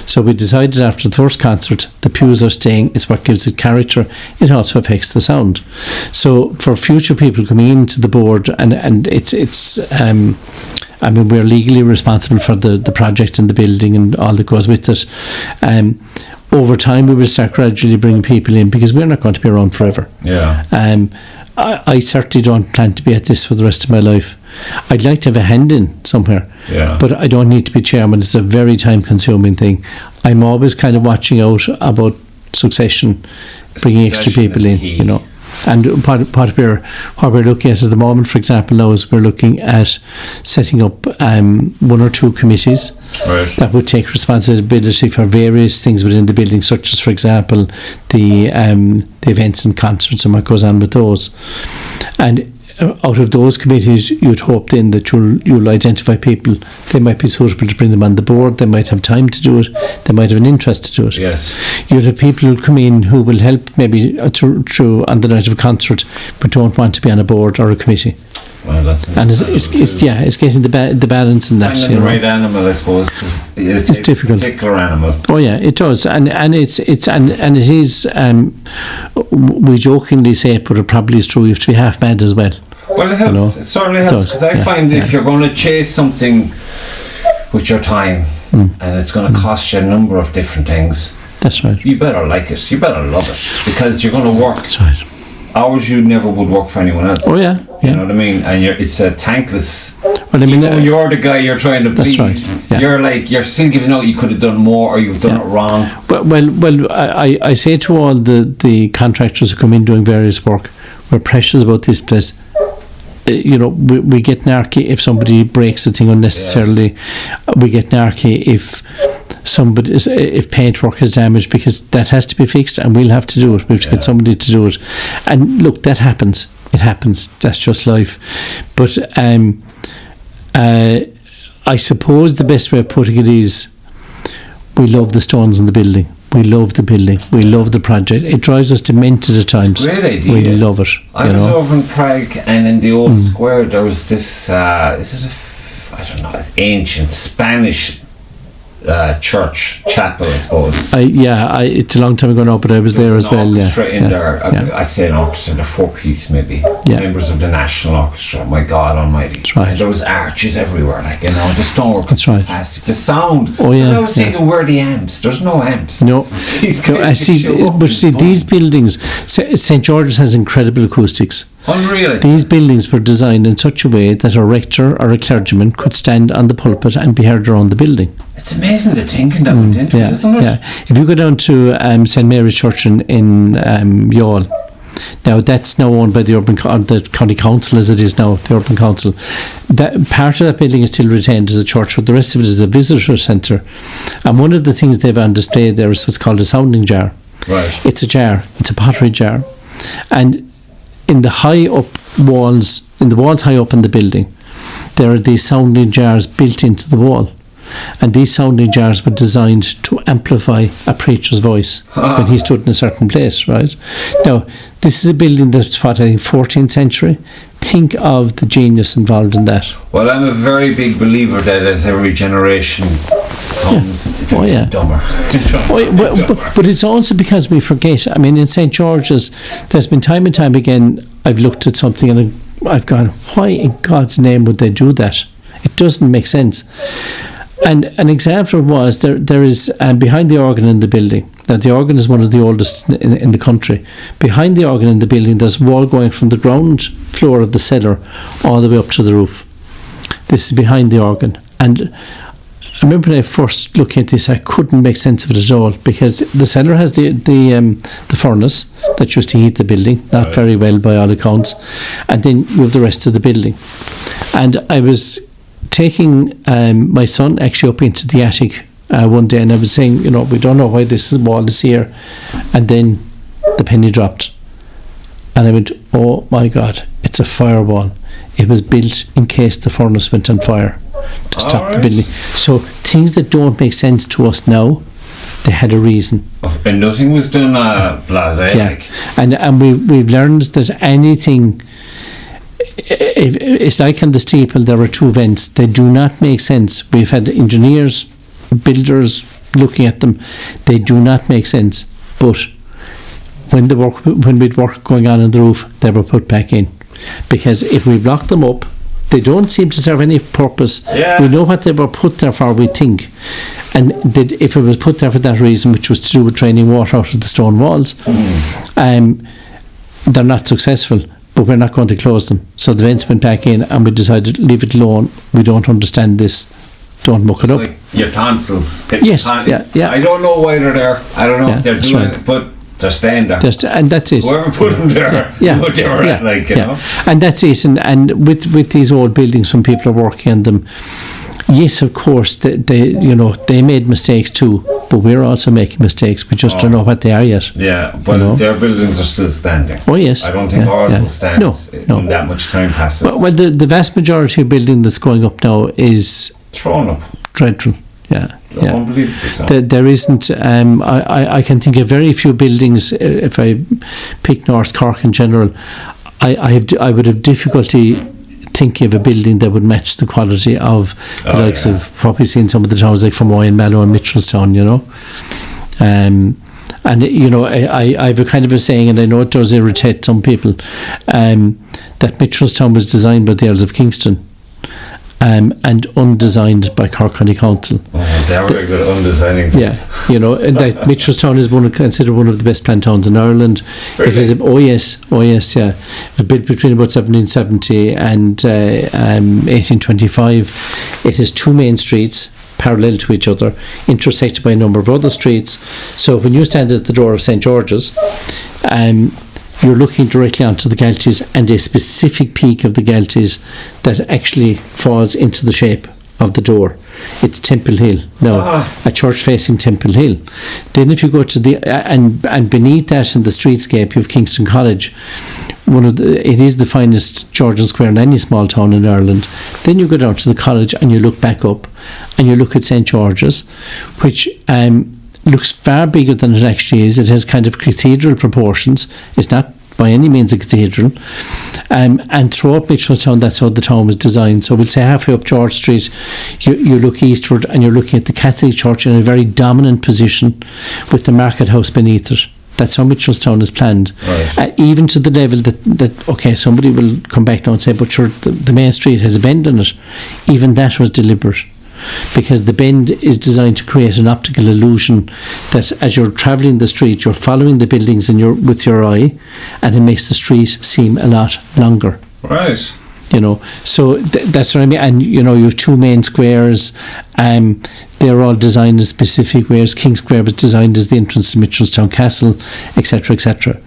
So we decided after the first concert, the pews are staying. It's what gives it character. It also affects the sound. So for future people coming into the board, and it's I mean, we're legally responsible for the project and the building and all that goes with it. Over time, we will start gradually bringing people in, because we're not going to be around forever. Yeah. I certainly don't plan to be at this for the rest of my life. I'd like to have a hand in somewhere, but I don't need to be chairman. It's a very time-consuming thing. I'm always kind of watching out about succession, bringing extra people in, you know. And what we're looking at the moment, for example, now is we're looking at setting up 1 or 2 committees that would take responsibility for various things within the building, such as, for example, the events and concerts and what goes on with those. And out of those committees, you'd hope then that you'll identify people. They might be suitable to bring them on the board. They might have time to do it. They might have an interest to do it. Yes. You'd have people who'll come in who will help maybe through on the night of a concert, but don't want to be on a board or a committee. Well, that's it's getting the balance in that. Finding the right animal, I suppose. It's difficult. A particular animal. Oh yeah, it does, and it is. We jokingly say it, but it probably is true. You have to be half mad as well. Well, it helps. You know, it certainly helps, because I find if you're going to chase something with your time, and it's going to cost you a number of different things, that's right. You better like it. You better love it, because you're going to work That's right. hours you never would work for anyone else. Oh yeah. You know what I mean? And it's a thankless. Well, I mean, you're the guy you're trying to please. That's right. Yeah. You're still giving out. You could have done more, or you've done it wrong. Well, I say to all the contractors who come in doing various work, we're precious about this place. You know, we get narky if somebody breaks the thing unnecessarily. Yes. We get narky if paintwork is damaged, because that has to be fixed, and we'll have to do it. We have to get somebody to do it. And look, that happens. It happens. That's just life. But I suppose the best way of putting it is, we love the stones in the building. We love the building. We love the project. It drives us demented at times. Great idea. We love it. I was over in Prague, and in the old square there was this. I don't know, ancient Spanish church chapel, I suppose. It's a long time ago now, but I was there as well. There. I say an orchestra, the 4-piece maybe. Yeah. Members of the National Orchestra. My God Almighty! That's right. And there was arches everywhere, like, you know. The stonework was fantastic. The sound. Oh yeah. I was thinking, where are the amps? There's no amps. No. I see. But see, these buildings, St. George's has incredible acoustics. Unreal. These buildings were designed in such a way that a rector or a clerigyman could stand on the pulpit and be heard around the building. It's amazing the thinking that went into it, isn't it? Yeah. If you go down to St. Mary's Church in Youghal, now that's now owned by the county council, as it is now, the urban council. That part of that building is still retained as a church, but the rest of it is a visitor centre. And one of the things they've on display there is what's called a sounding jar. Right. It's a jar. It's a pottery jar, and in the walls high up in the building, there are these sounding jars built into the wall. And these sounding jars were designed to amplify a preacher's voice when he stood in a certain place, right? Now, this is a building that's, 14th century. Think of the genius involved in that. Well, I'm a very big believer that as every generation comes, dumber. But it's also because we forget. I mean, in St. George's, there's been time and time again, I've looked at something and I've gone, why in God's name would they do that? It doesn't make sense. And an example was there is behind the organ in the building. Now, the organ is one of the oldest in the country. Behind the organ in the building, there's a wall going from the ground floor of the cellar all the way up to the roof. This is behind the organ. And I remember when I first looked at this, I couldn't make sense of it at all, because the cellar has the furnace that used to heat the building, not very well by all accounts, and then you have the rest of the building. And I was taking my son actually up into the attic one day, and I was saying, you know, we don't know why this wall is here, and then the penny dropped, and I went, oh my God, it's a firewall. It was built in case the furnace went on fire to stop the building. So things that don't make sense to us now, they had a reason. And nothing was done blasé. Yeah, and we've learned that anything. It's like on the steeple, there are 2 vents. They do not make sense. We've had engineers, builders looking at them. They do not make sense. But when we'd work going on in the roof, they were put back in. Because if we block them up, they don't seem to serve any purpose. Yeah. We know what they were put there for, we think. And if it was put there for that reason, which was to do with draining water out of the stone walls, they're not successful. But we're not going to close them. So the vents went back in, and we decided, leave it alone. We don't understand this. don't muck it It's up. like your tonsils. Yes, yeah. I don't know why they're there. I don't know Yeah, if they're that's doing right. it, but they're staying there. And that's it. Whoever put them there, what they were at, like, you know. And that's it. And with these old buildings, when people are working on them, yes, of course, they made mistakes too, but we're also making mistakes. We just don't know what they are yet. Yeah, but their buildings are still standing. Oh yes. I don't think ours will stand No. when that much time passes. Well, the vast majority of building that's going up now is thrown up. Dreadful. Yeah. Unbelievable. So. There isn't. I can think of very few buildings. If I pick North Cork in general, I would have difficulty thinking of a building that would match the quality of the likes of probably seen some of the towns like Fermoy, Mallow and Mitchelstown, you know. And you know, I have a kind of a saying, and I know it does irritate some people, that Mitchelstown was designed by the Earls of Kingston. And undesigned by Cork County Council. Oh, they are very good at undesigning things. Yeah, you know, and that Mitchelstown is considered one of the best plant towns in Ireland. Really? It is, oh yes, yeah. It was built between about 1770 and 1825. It has two main streets parallel to each other, intersected by a number of other streets. So when you stand at the door of St. George's, you're looking directly onto the Galties and a specific peak of the Galties that actually falls into the shape of the door. It's Temple Hill. Now, a church facing Temple Hill. Then if you go to the and beneath that in the streetscape you have Kingston College. It is the finest Georgian Square in any small town in Ireland. Then you go down to the college and you look back up and you look at St. George's, which looks far bigger than it actually is. It has kind of cathedral proportions. It's not by any means a cathedral. And throughout Mitchelstown, that's how the town was designed. So we'll say halfway up George Street, you look eastward and you're looking at the Catholic Church in a very dominant position with the market house beneath it. That's how Mitchelstown is planned. Right. Even to the level that okay, somebody will come back now and say, but sure, the main street has a bend in it. Even that was deliberate, because the bend is designed to create an optical illusion that as you're travelling the street, you're following the buildings with your eye, and it makes the street seem a lot longer. Right. You know, so that's what I mean. And you know, you have two main squares. They're all designed in specific ways. King Square was designed as the entrance to Mitchelstown Castle, etc., etc.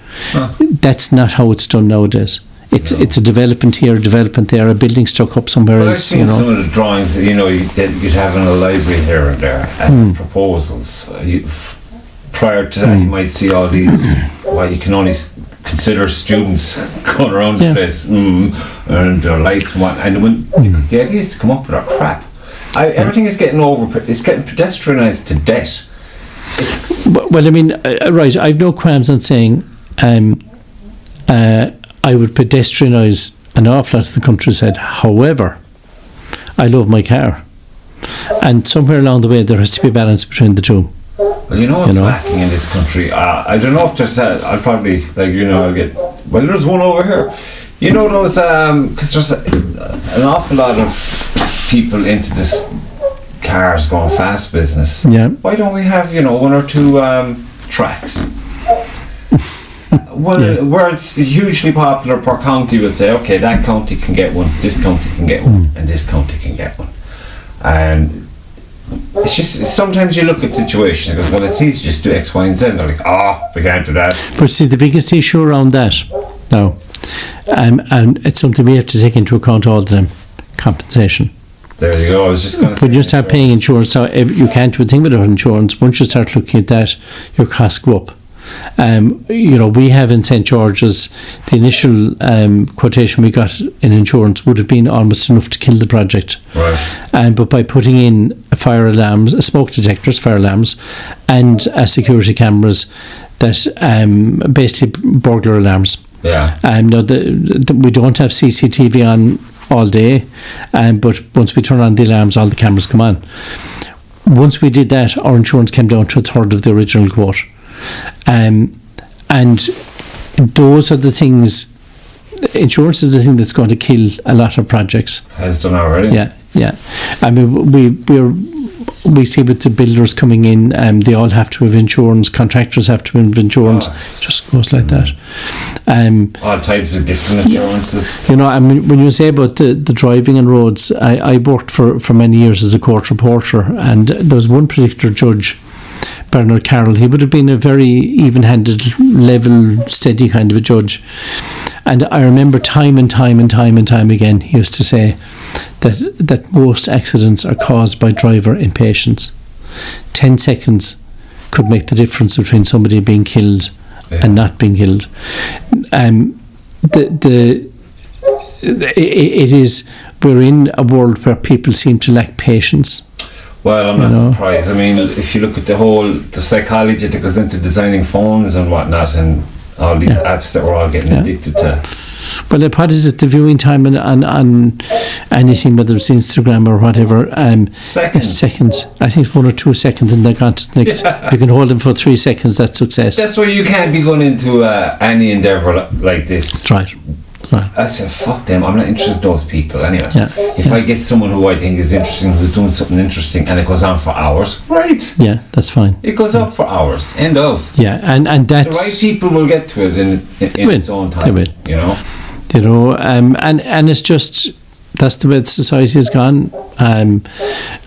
That's not how it's done nowadays. It's a development here, a development there, a building stuck up somewhere else. I've seen some of the drawings that, you know, you'd have in a library here and there, and proposals. Prior to that, you might see all these, what you can only consider students going around the place, and their lights and what. And when the idea is to come up with our crap. Everything is getting it's getting pedestrianised to death. Well, I mean, right, I've no qualms on saying I would pedestrianise an awful lot of the countryside. However, I love my car, and somewhere along the way there has to be a balance between the two. Well, you know what's lacking in this country? I don't know if there's I'll probably, I'll get, well, there's one over here. You know those, because there's an awful lot of people into this cars going fast business. Yeah. Why don't we have, one or two tracks? Well, where it's hugely popular per county, will say, okay, that county can get one, this county can get one, and this county can get one. And it's just, sometimes you look at situations and go, well, it's easy to just do X, Y, and Z. And they're like, we can't do that. But see, the biggest issue around that now, and it's something we have to take into account all the time, compensation. There you go. I was just going to say. When you start paying insurance, so you can't do a thing without insurance. Once you start looking at that, your costs go up. We have in St. George's, the initial quotation we got in insurance would have been almost enough to kill the project. Right. But by putting in fire alarms, smoke detectors, fire alarms, and security cameras, that basically burglar alarms. Yeah. Now we don't have CCTV on all day, but once we turn on the alarms, all the cameras come on. Once we did that, our insurance came down to a third of the original quote. And those are the things. Insurance is the thing that's going to kill a lot of projects. Has done already. Yeah. I mean, we're we see with the builders coming in, they all have to have insurance, contractors have to have insurance, just goes like that. All types of different insurances. You know, I mean, when you say about the driving on roads, I worked for many years as a court reporter, and there was one particular judge, Bernard Carroll. He would have been a very even-handed, level, steady kind of a judge. And I remember time and time again, he used to say that most accidents are caused by driver impatience. 10 seconds could make the difference between somebody being killed and not being killed. We're in a world where people seem to lack patience. Well, I'm not surprised. I mean, if you look at the psychology that goes into designing phones and whatnot, and all these apps that we're all getting addicted to. Well, what is it, the viewing time on anything, whether it's Instagram or whatever? Seconds. I think it's 1 or 2 seconds, and they're gone to the next. If you can hold them for 3 seconds, that's success. That's why you can't be going into any endeavour like this. That's right. I said, fuck them, I'm not interested in those people anyway. If I get someone who I think is interesting, who's doing something interesting, and it goes on for hours, great. Yeah, that's fine. It goes up for hours. End of. Yeah, and that's... The right people will get to it in its own time. They will. You know, and it's just, that's the way the society has gone.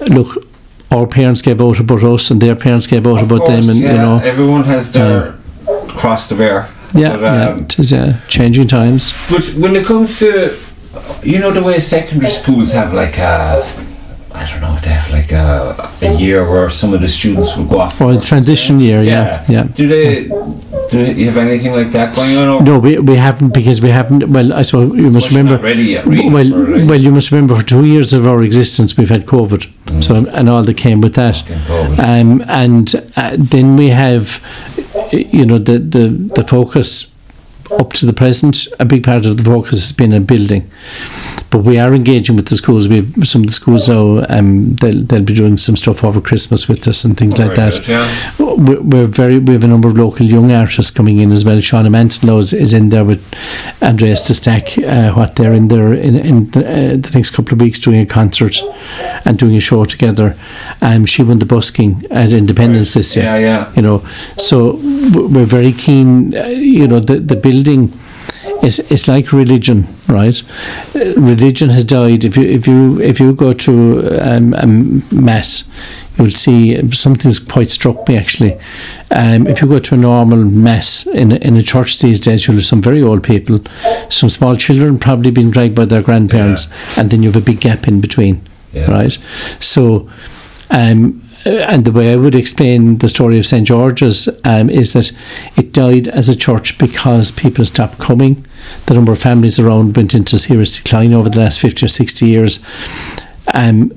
Look, our parents gave out about us, and their parents gave out about them, and you know... Everyone has their cross to bear. It is changing times. But when it comes to, you know, the way secondary schools have like they have a year where some of the students will go off. Oh, the transition year, yeah. Do you have anything like that going on? No, we haven't, because we haven't. Well, I suppose you must remember. Not ready yet, well, you must remember, for 2 years of our existence, we've had COVID, so and all that came with that. And then we have, you know, the focus up to the present. A big part of the focus has been on building. But we are engaging with the schools. We have some of the schools now. They'll be doing some stuff over Christmas with us and things like that. We have a number of local young artists coming in as well. Shauna Manslow is in there with Andreas de Stack. They're in there in the next couple of weeks doing a concert and doing a show together. She won the busking at Independence this year. You know, so we're very keen. You know, the building. It's like religion, right? Religion has died. If you go to a mass, you'll see something that's quite struck me actually. If you go to a normal mass in a church these days, you'll have some very old people, some small children probably being dragged by their grandparents, and then you have a big gap in between, right? So, and the way I would explain the story of St. George's is that it died as a church because people stopped coming. The number of families around went into serious decline over the last 50 or 60 years. And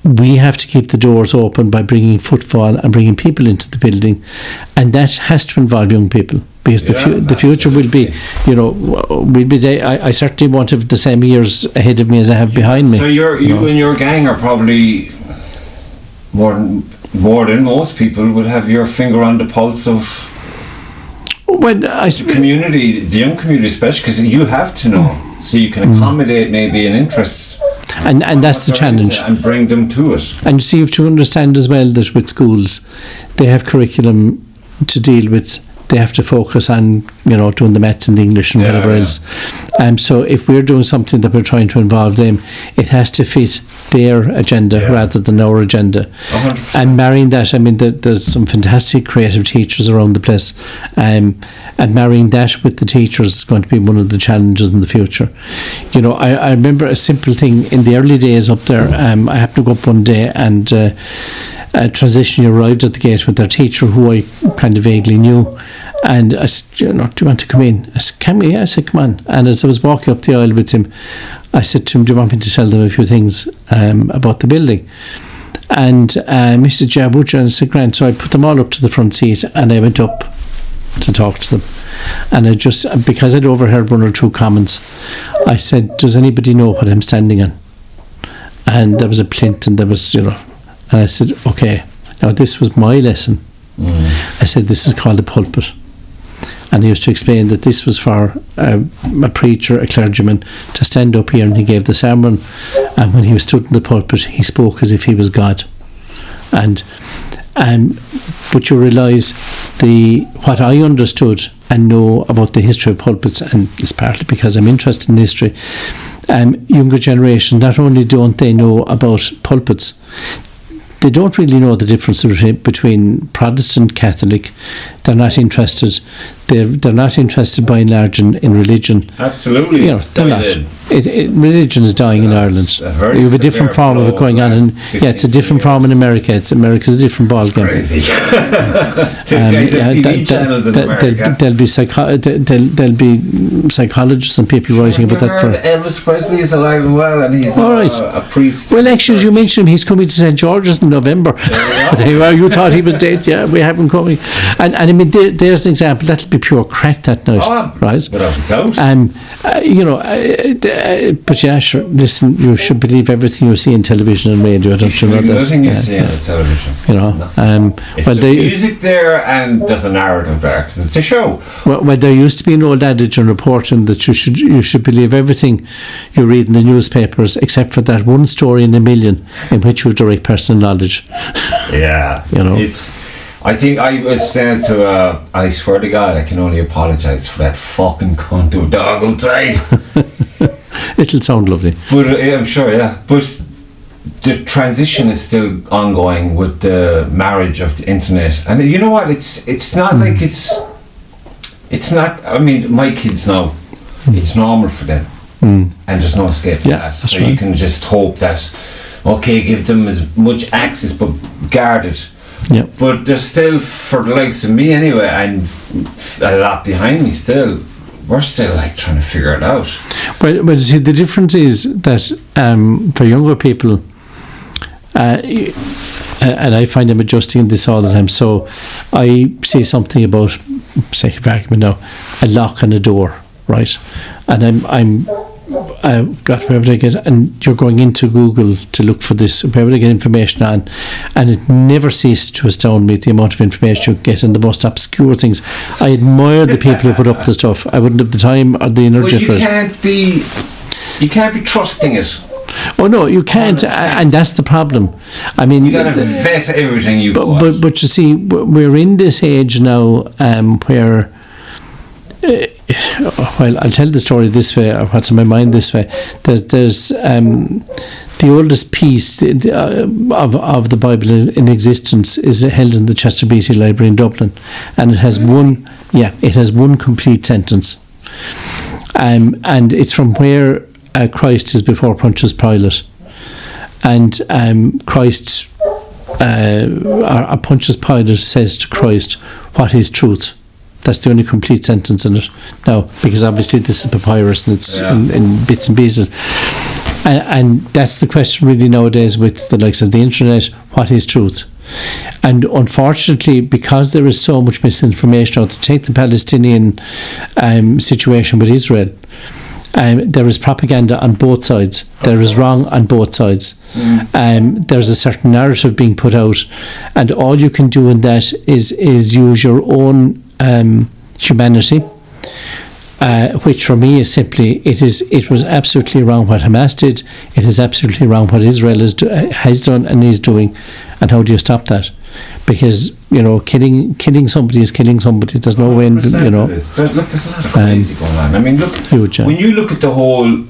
we have to keep the doors open by bringing footfall and bringing people into the building. And that has to involve young people. Because the future will be, you know, will be there. I certainly won't have the same years ahead of me as I have behind me. So you and your gang are probably... More than most people would have your finger on the pulse of the community, the young community especially, because you have to know, so you can accommodate maybe an interest, and that's the challenge, and bring them to it. And so you have to understand as well that with schools, they have curriculum to deal with. They have to focus on, you know, doing the maths and the English and whatever else. So if we're doing something that we're trying to involve them, it has to fit their agenda rather than our agenda. 100%. And marrying that, I mean, there's some fantastic creative teachers around the place, and marrying that with the teachers is going to be one of the challenges in the future. You know, I remember a simple thing in the early days up there. I happened to go up one day, and transition arrived at the gate with their teacher, who I kind of vaguely knew, and I said, you know, do you want to come in? I said, can we? I said, come on. And as I was walking up the aisle with him, I said to him, do you want me to tell them a few things about the building? And he said, yeah, would you? And I said, grand. So I put them all up to the front seat, and I went up to talk to them. And I just, because I'd overheard one or two comments, I said, does anybody know what I'm standing on? And there was a plinth, and there was, you know, and I said, okay, now this was my lesson. I said, this is called a pulpit. And he used to explain that this was for a preacher, a clergyman, to stand up here, and he gave the sermon, and when he was stood in the pulpit, he spoke as if he was God. And but you realise what I understood and know about the history of pulpits, and it's partly because I'm interested in history. Younger generation, not only don't they know about pulpits, they don't really know the difference between Protestant, Catholic. They're not interested. They're not interested by and large in religion. Absolutely, they're not. Religion is dying in Ireland. You have a different form of it going on, and it's a different form in America. America's a different ball game. Crazy. There'll be psychologists and people writing about that. Elvis Presley is alive and well, and he's a priest. Well, actually, as you mentioned him, he's coming to St. George's in November. You thought he was dead. Yeah, we have him coming. And I mean, there's an example. That'll be pure crack that night, right? Without a doubt. But yeah, sure. Listen, you should believe everything you see in television and radio. Don't you know that? Nothing you see on the television. There's music there, and there's a narrative there, because it's a show. Well, there used to be an old adage in reporting that you should believe everything you read in the newspapers, except for that one story in a million in which you have direct personal knowledge. Yeah, I think I was saying to I swear to God, I can only apologise for that fucking cunt of a dog outside. It'll sound lovely. But I'm sure, yeah. But the transition is still ongoing with the marriage of the internet, and you know what? It's not like it's not. I mean, my kids now, it's normal for them, and there's no escape from that. So you can just hope that, okay, give them as much access, but guarded. Yeah. But there's still, for the likes of me anyway, and a lot behind me still, we're still like trying to figure it out. But see, the difference is that for younger people, and I find them adjusting this all the time. So I see something about, sake of argument now, a lock on a door, right? And I've got where would I get, and you're going into Google to look for this, where would I get information on, and it never ceases to astound me the amount of information you get in the most obscure things. I admire the people who put up the stuff. I wouldn't have the time or the energy for it. You can't be trusting it. Oh no, you can't, and that's the problem. I mean, you got to vet everything you watch. But you see, we're in this age now where. Well, I'll tell the story this way, or what's in my mind this way. There's the oldest piece of the Bible in existence is held in the Chester Beatty Library in Dublin, and it has one complete sentence, and it's from where Christ is before Pontius Pilate, and Christ, or Pontius Pilate says to Christ, "What is truth?" That's the only complete sentence in it now, because obviously this is papyrus and it's in bits and pieces, and that's the question really nowadays with the likes of the internet. What is truth? And unfortunately, because there is so much misinformation out there, take the Palestinian situation with Israel, there is propaganda on both sides. There is wrong on both sides. There's a certain narrative being put out, and all you can do in that is use your own humanity, which for me is simply it was absolutely wrong what Hamas did. It is absolutely wrong what Israel has done and is doing. And how do you stop that? Because killing somebody is killing somebody. There's no way. There's a lot of crazy going on. I mean, look, when you look at the whole,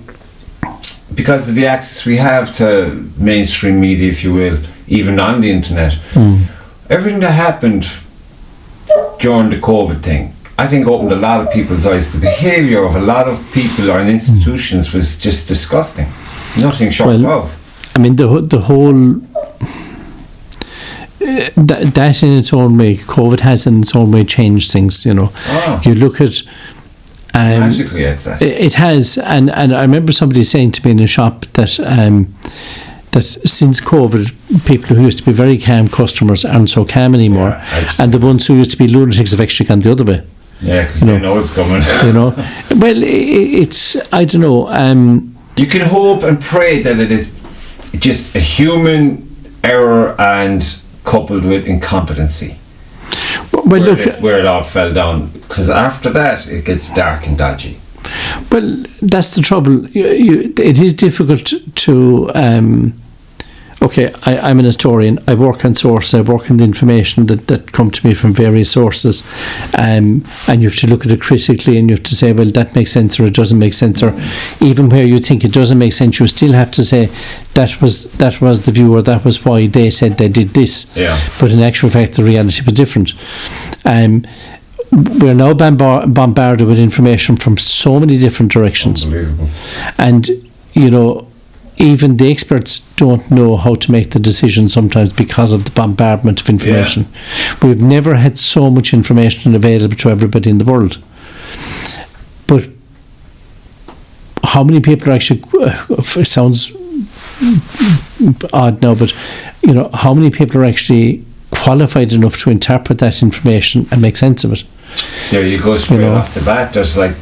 because of the access we have to mainstream media, if you will, even on the internet, everything that happened during the COVID thing, I think opened a lot of people's eyes. The behaviour of a lot of people or in institutions was just disgusting. Nothing short of. I mean, the whole that in its own way, COVID has in its own way changed things. You look at. Magically, I'd say. It has, and I remember somebody saying to me in a shop that that since COVID, people who used to be very calm customers aren't so calm anymore, and the ones who used to be lunatics have actually gone the other way. Yeah, because they know it's coming. Well, it's, I don't know. You can hope and pray that it is just a human error and coupled with incompetency. Well, where it all fell down, because after that it gets dark and dodgy. Well, that's the trouble. It is difficult to okay, I'm an historian. I work on sources. I work on the information that come to me from various sources, and you have to look at it critically, and you have to say, well, that makes sense or it doesn't make sense, or even where you think it doesn't make sense, you still have to say that was the view, or that was why they said they did this. Yeah. But in actual fact, the reality was different. We're now bombarded with information from so many different directions, Unbelievable. and even the experts don't know how to make the decision sometimes because of the bombardment of information. We've never had so much information available to everybody in the world. But how many people are actually, it sounds odd now, but how many people are actually qualified enough to interpret that information and make sense of it? There you go, straight off the bat. There's but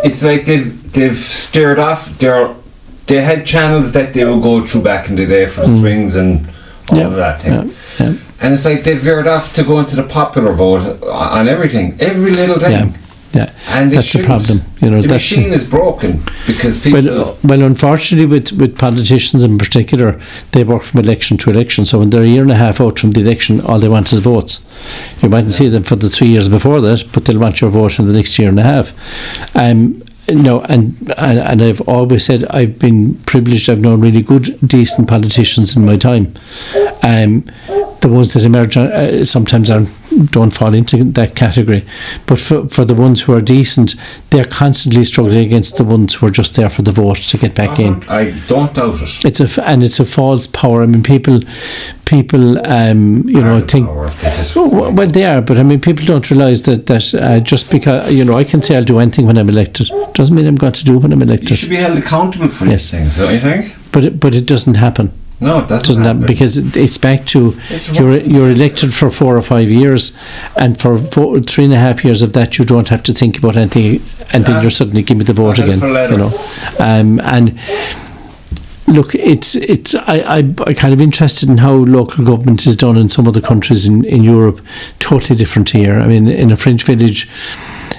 it's like they've steered off. They had channels that they would go through back in the day for swings and all of that thing. Yeah. And it's like they veered off to go into the popular vote on everything, every little thing. Yeah, and that's a problem. The machine is broken because people. Well, unfortunately, with politicians in particular, they work from election to election. So when they're a year and a half out from the election, all they want is votes. You mightn't see them for the 3 years before that, but they'll want your vote in the next year and a half. No, and I've always said I've been privileged. I've known really good, decent politicians in my time. The ones that emerge sometimes don't fall into that category, but for the ones who are decent, they're constantly struggling against the ones who are just there for the vote to get back in. I don't doubt it. It's a false power. I mean, people think. Well, they are, but I mean, people don't realise that just because I can say I'll do anything when I'm elected doesn't mean I'm going to do when I'm elected. You should be held accountable for these things, don't you think? But it doesn't happen. No, it doesn't happen because it's back to you're elected for 4 or 5 years, and for 3.5 years of that you don't have to think about anything, and then you're suddenly give me the vote again. And look, I'm kind of interested in how local government is done in some other countries in Europe. Totally different here. I mean, in a French village,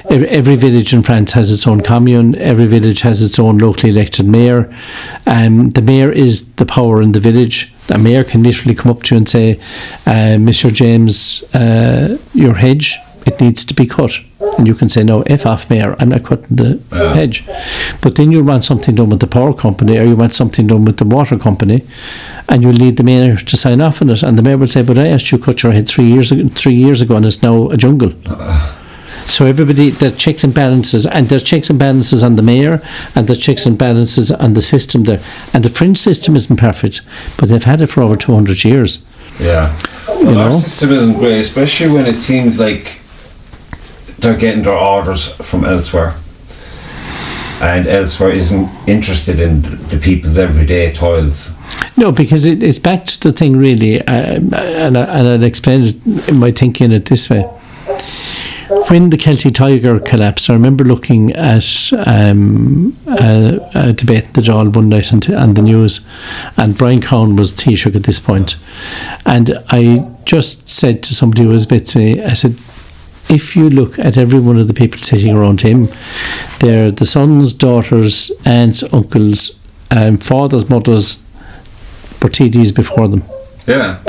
every village in France has its own commune. Every village has its own locally elected mayor. The mayor is the power in the village. The mayor can literally come up to you and say, Mr. James, your hedge, it needs to be cut. And you can say, no, F off, mayor, I'm not cutting the hedge. But then you want something done with the power company, or you want something done with the water company, and you need the mayor to sign off on it. And the mayor would say, but I asked you to cut your hedge 3 years ago, and it's now a jungle. So everybody, there's checks and balances, and there's checks and balances on the mayor, and there's checks and balances on the system there. And the French system isn't perfect, but they've had it for over 200 years. Yeah. Well, our system isn't great, especially when it seems like they're getting their orders from elsewhere, and elsewhere isn't interested in the people's everyday toils. No, because it's back to the thing really, and I'll explain it in my thinking it this way. When the Celtic Tiger collapsed, I remember looking at a debate in the Dáil one night on the news, and Brian Cowan was Taoiseach at this point, and I just said to somebody who was with me, I said, if you look at every one of the people sitting around him, they're the sons, daughters, aunts, uncles, fathers, mothers, were TDs before them. Yeah.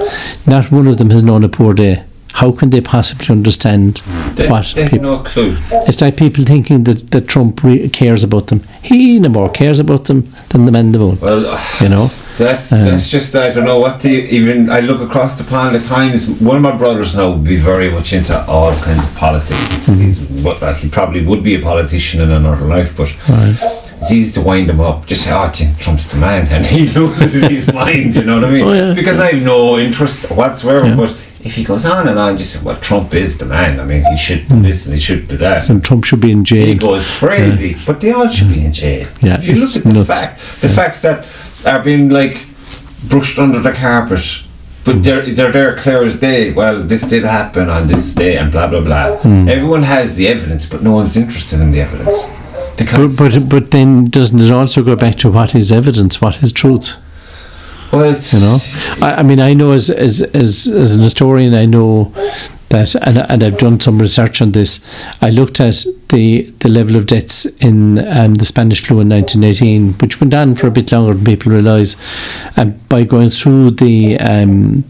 Not one of them has known a poor day. How can they possibly understand what they people... have no clue. It's like people thinking that Trump cares about them. He no more cares about them than the man in the moon. Well, that's just, I don't know what even I look across the pond at times. One of my brothers now would be very much into all kinds of politics. He probably would be a politician in another life, but it's easy to wind him up. Just say, Trump's the man, and he loses his mind, you know what I mean? Because I have no interest whatsoever, but if he goes on and on, just say, well, Trump is the man. I mean, he should do this and he should do that. And Trump should be in jail. He goes crazy, but they all should be in jail. Yeah, if you look at the facts that are being brushed under the carpet, but they're there clear as day. Well, this did happen on this day, and blah blah blah. Everyone has the evidence, but no one's interested in the evidence. But then doesn't it also go back to what is evidence, what is truth? Well, it's I mean, I know as an historian, I know that, and I've done some research on this. I looked at the level of deaths in the Spanish flu in 1918, which went on for a bit longer than people realise. And by going through the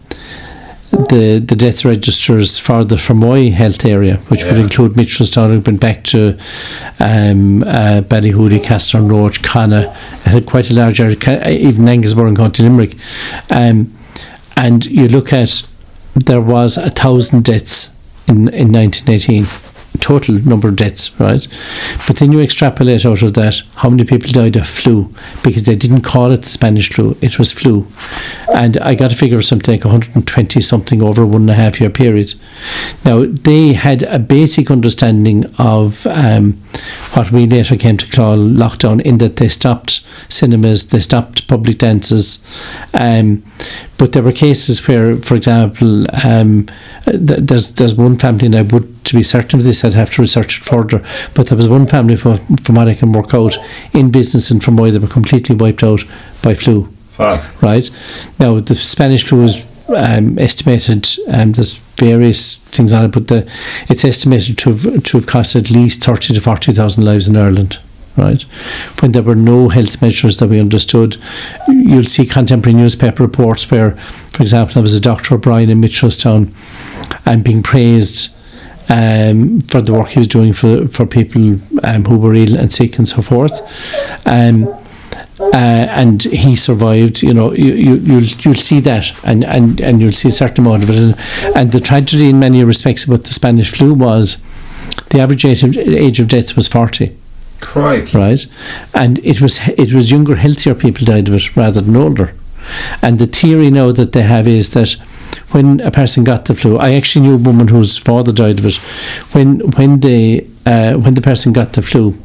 death registers for the Fermoy health area, which would include Mitchelstown, it went back to Ballyhooly, Castron Roach, Connor. It had quite a large area, even Anglesborough and County Limerick. And you look at, there was 1,000 deaths in 1918, total number of deaths, right? But then you extrapolate out of that how many people died of flu, because they didn't call it the Spanish flu, it was flu. And I got a figure of something like 120 something over a 1.5 year period. Now, they had a basic understanding of what we later came to call lockdown, in that they stopped cinemas, they stopped public dances, but there were cases where, for example, there's one family, and I would, to be certain of this, I'd have to research it further, but there was one family, from what I can work out, in business in Fermoy, they were completely wiped out by flu. Right? Now, the Spanish flu is estimated, there's various things on it, but it's estimated to have cost at least 30 to 40,000 lives in Ireland. Right, when there were no health measures that we understood. You'll see contemporary newspaper reports where, for example, there was a Dr. O'Brien in Mitchelstown and being praised for the work he was doing for people who were ill and sick and so forth. And he survived. You know, you'll see that, and you'll see a certain amount of it. And the tragedy in many respects about the Spanish flu was the average age of death was 40. Right, and it was younger, healthier people died of it rather than older. And the theory now that they have is that when a person got the flu, I actually knew a woman whose father died of it. When the person got the flu,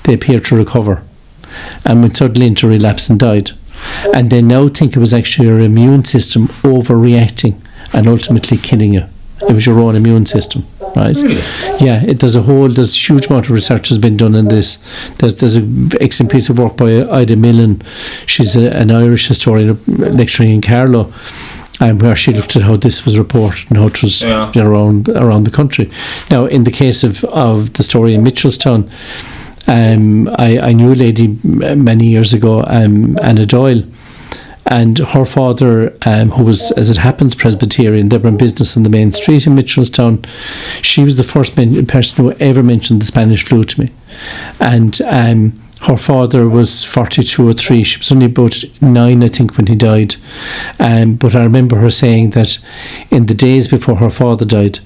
they appeared to recover, and went suddenly into relapse and died. And they now think it was actually your immune system overreacting and ultimately killing you. It was your own immune system, right? Really? Yeah, there's a huge amount of research has been done in this. There's an excellent piece of work by Ida Millen. She's an Irish historian lecturing in Carlow, where she looked at how this was reported and how it was around the country. Now, in the case of the story in Mitchelstown, I knew a lady many years ago, Anna Doyle, and her father, who was, as it happens, Presbyterian. They were in business on the main street in Mitchelstown. She was the first person who ever mentioned the Spanish flu to me. And her father was 42 or 3. She was only about 9, I think, when he died. But I remember her saying that in the days before her father died,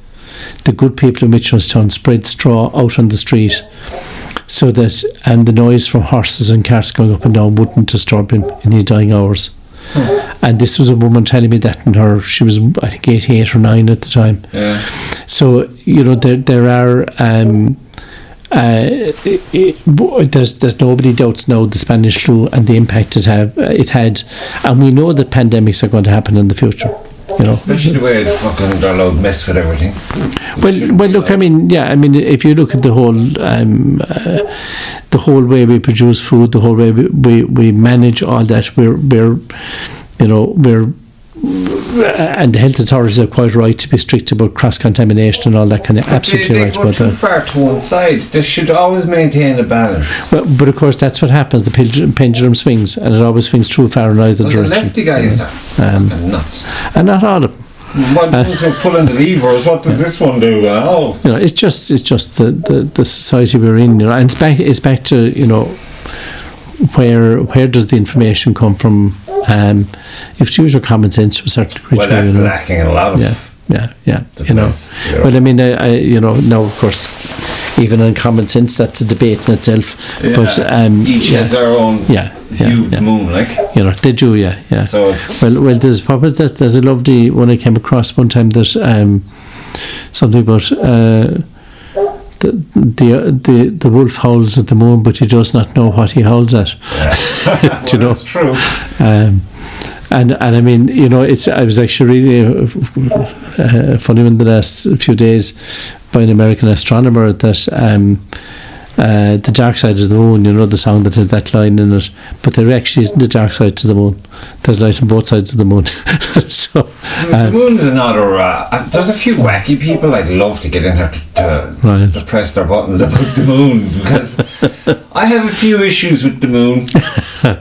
the good people of Mitchelstown spread straw out on the street, so that the noise from horses and carts going up and down wouldn't disturb him in his dying hours. And this was a woman telling me that she was, I think, 88 or 9 at the time. Yeah. So, you know, there are there's nobody doubts now the Spanish flu and the impact it had, and we know that pandemics are going to happen in the future. You know, especially the way they're allowed to mess with everything. Well, look, I mean, if you look at the whole way we produce food, the whole way we manage all that, we're and the health authorities are quite right to be strict about cross-contamination and all that kind of, absolutely right about that. They go too far to one side. They should always maintain a balance. Well, but of course that's what happens. The pendulum swings, and it always swings too far in either direction. The lefty guys are nuts. And not all of them. One thing's pulling the levers. What does this one do? You know, it's just the society we're in. You know, and it's back to, you know, where does the information come from? If you use your common sense to a certain degree, well, that's lacking in a lot of yeah. You know, well, I mean, you know, now of course, even in common sense, that's a debate in itself. Yeah. But each has their own view of the moon, like, you know, they do, yeah. So it's well, there's a lovely one I came across one time that something about the wolf howls at the moon, but he does not know what he howls at. Yeah. Do you know? That's true. And I mean, you know, I was actually really funny in the last few days by an American astronomer that the dark side of the moon, you know, the song that has that line in it, but there actually isn't a dark side to the moon. There's light on both sides of the moon. So the moon's another. There's a few wacky people I'd love to get in here to press their buttons about the moon, because I have a few issues with the moon,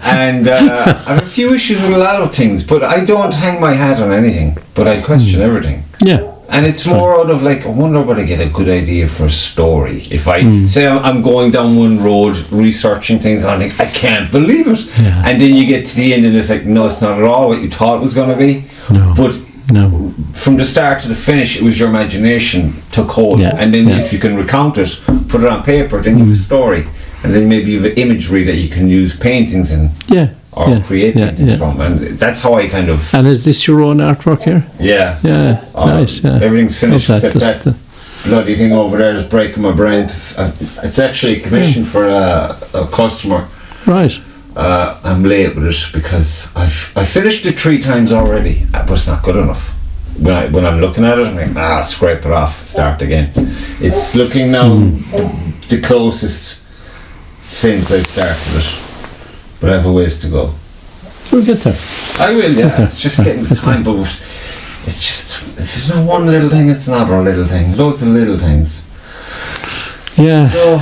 and I have a few issues with a lot of things, but I don't hang my hat on anything, but I question everything. Yeah. And it's more out of like, I wonder would I get a good idea for a story. If I say I'm going down one road researching things, and I'm like, I can't believe it. Yeah. And then you get to the end and it's like, no, it's not at all what you thought it was going to be. No. But No. from the start to the finish, it was your imagination took hold. Yeah. And then Yeah. if you can recount it, put it on paper, then you have a story. And then maybe you have imagery that you can use paintings in. Yeah. Or create paintings from. And that's how I kind of... And is this your own artwork here? Yeah. Yeah. Nice. Yeah. Everything's finished except Just that bloody thing over there is breaking my brain. It's actually commissioned for a customer. Right. I'm late with it because I finished it 3 times already, but it's not good enough. When I'm looking at it, I'm like, scrape it off, start again. It's looking now the closest since I've started it, but I have a ways to go. We'll get there. I will, yeah. It's just getting the time, but it's just, if it's not one little thing, it's another little thing. Loads of little things. Yeah. So,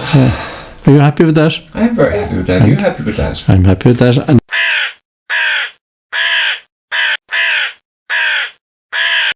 Are you happy with that? I'm very happy with that. Are you happy with that? I'm happy with that. And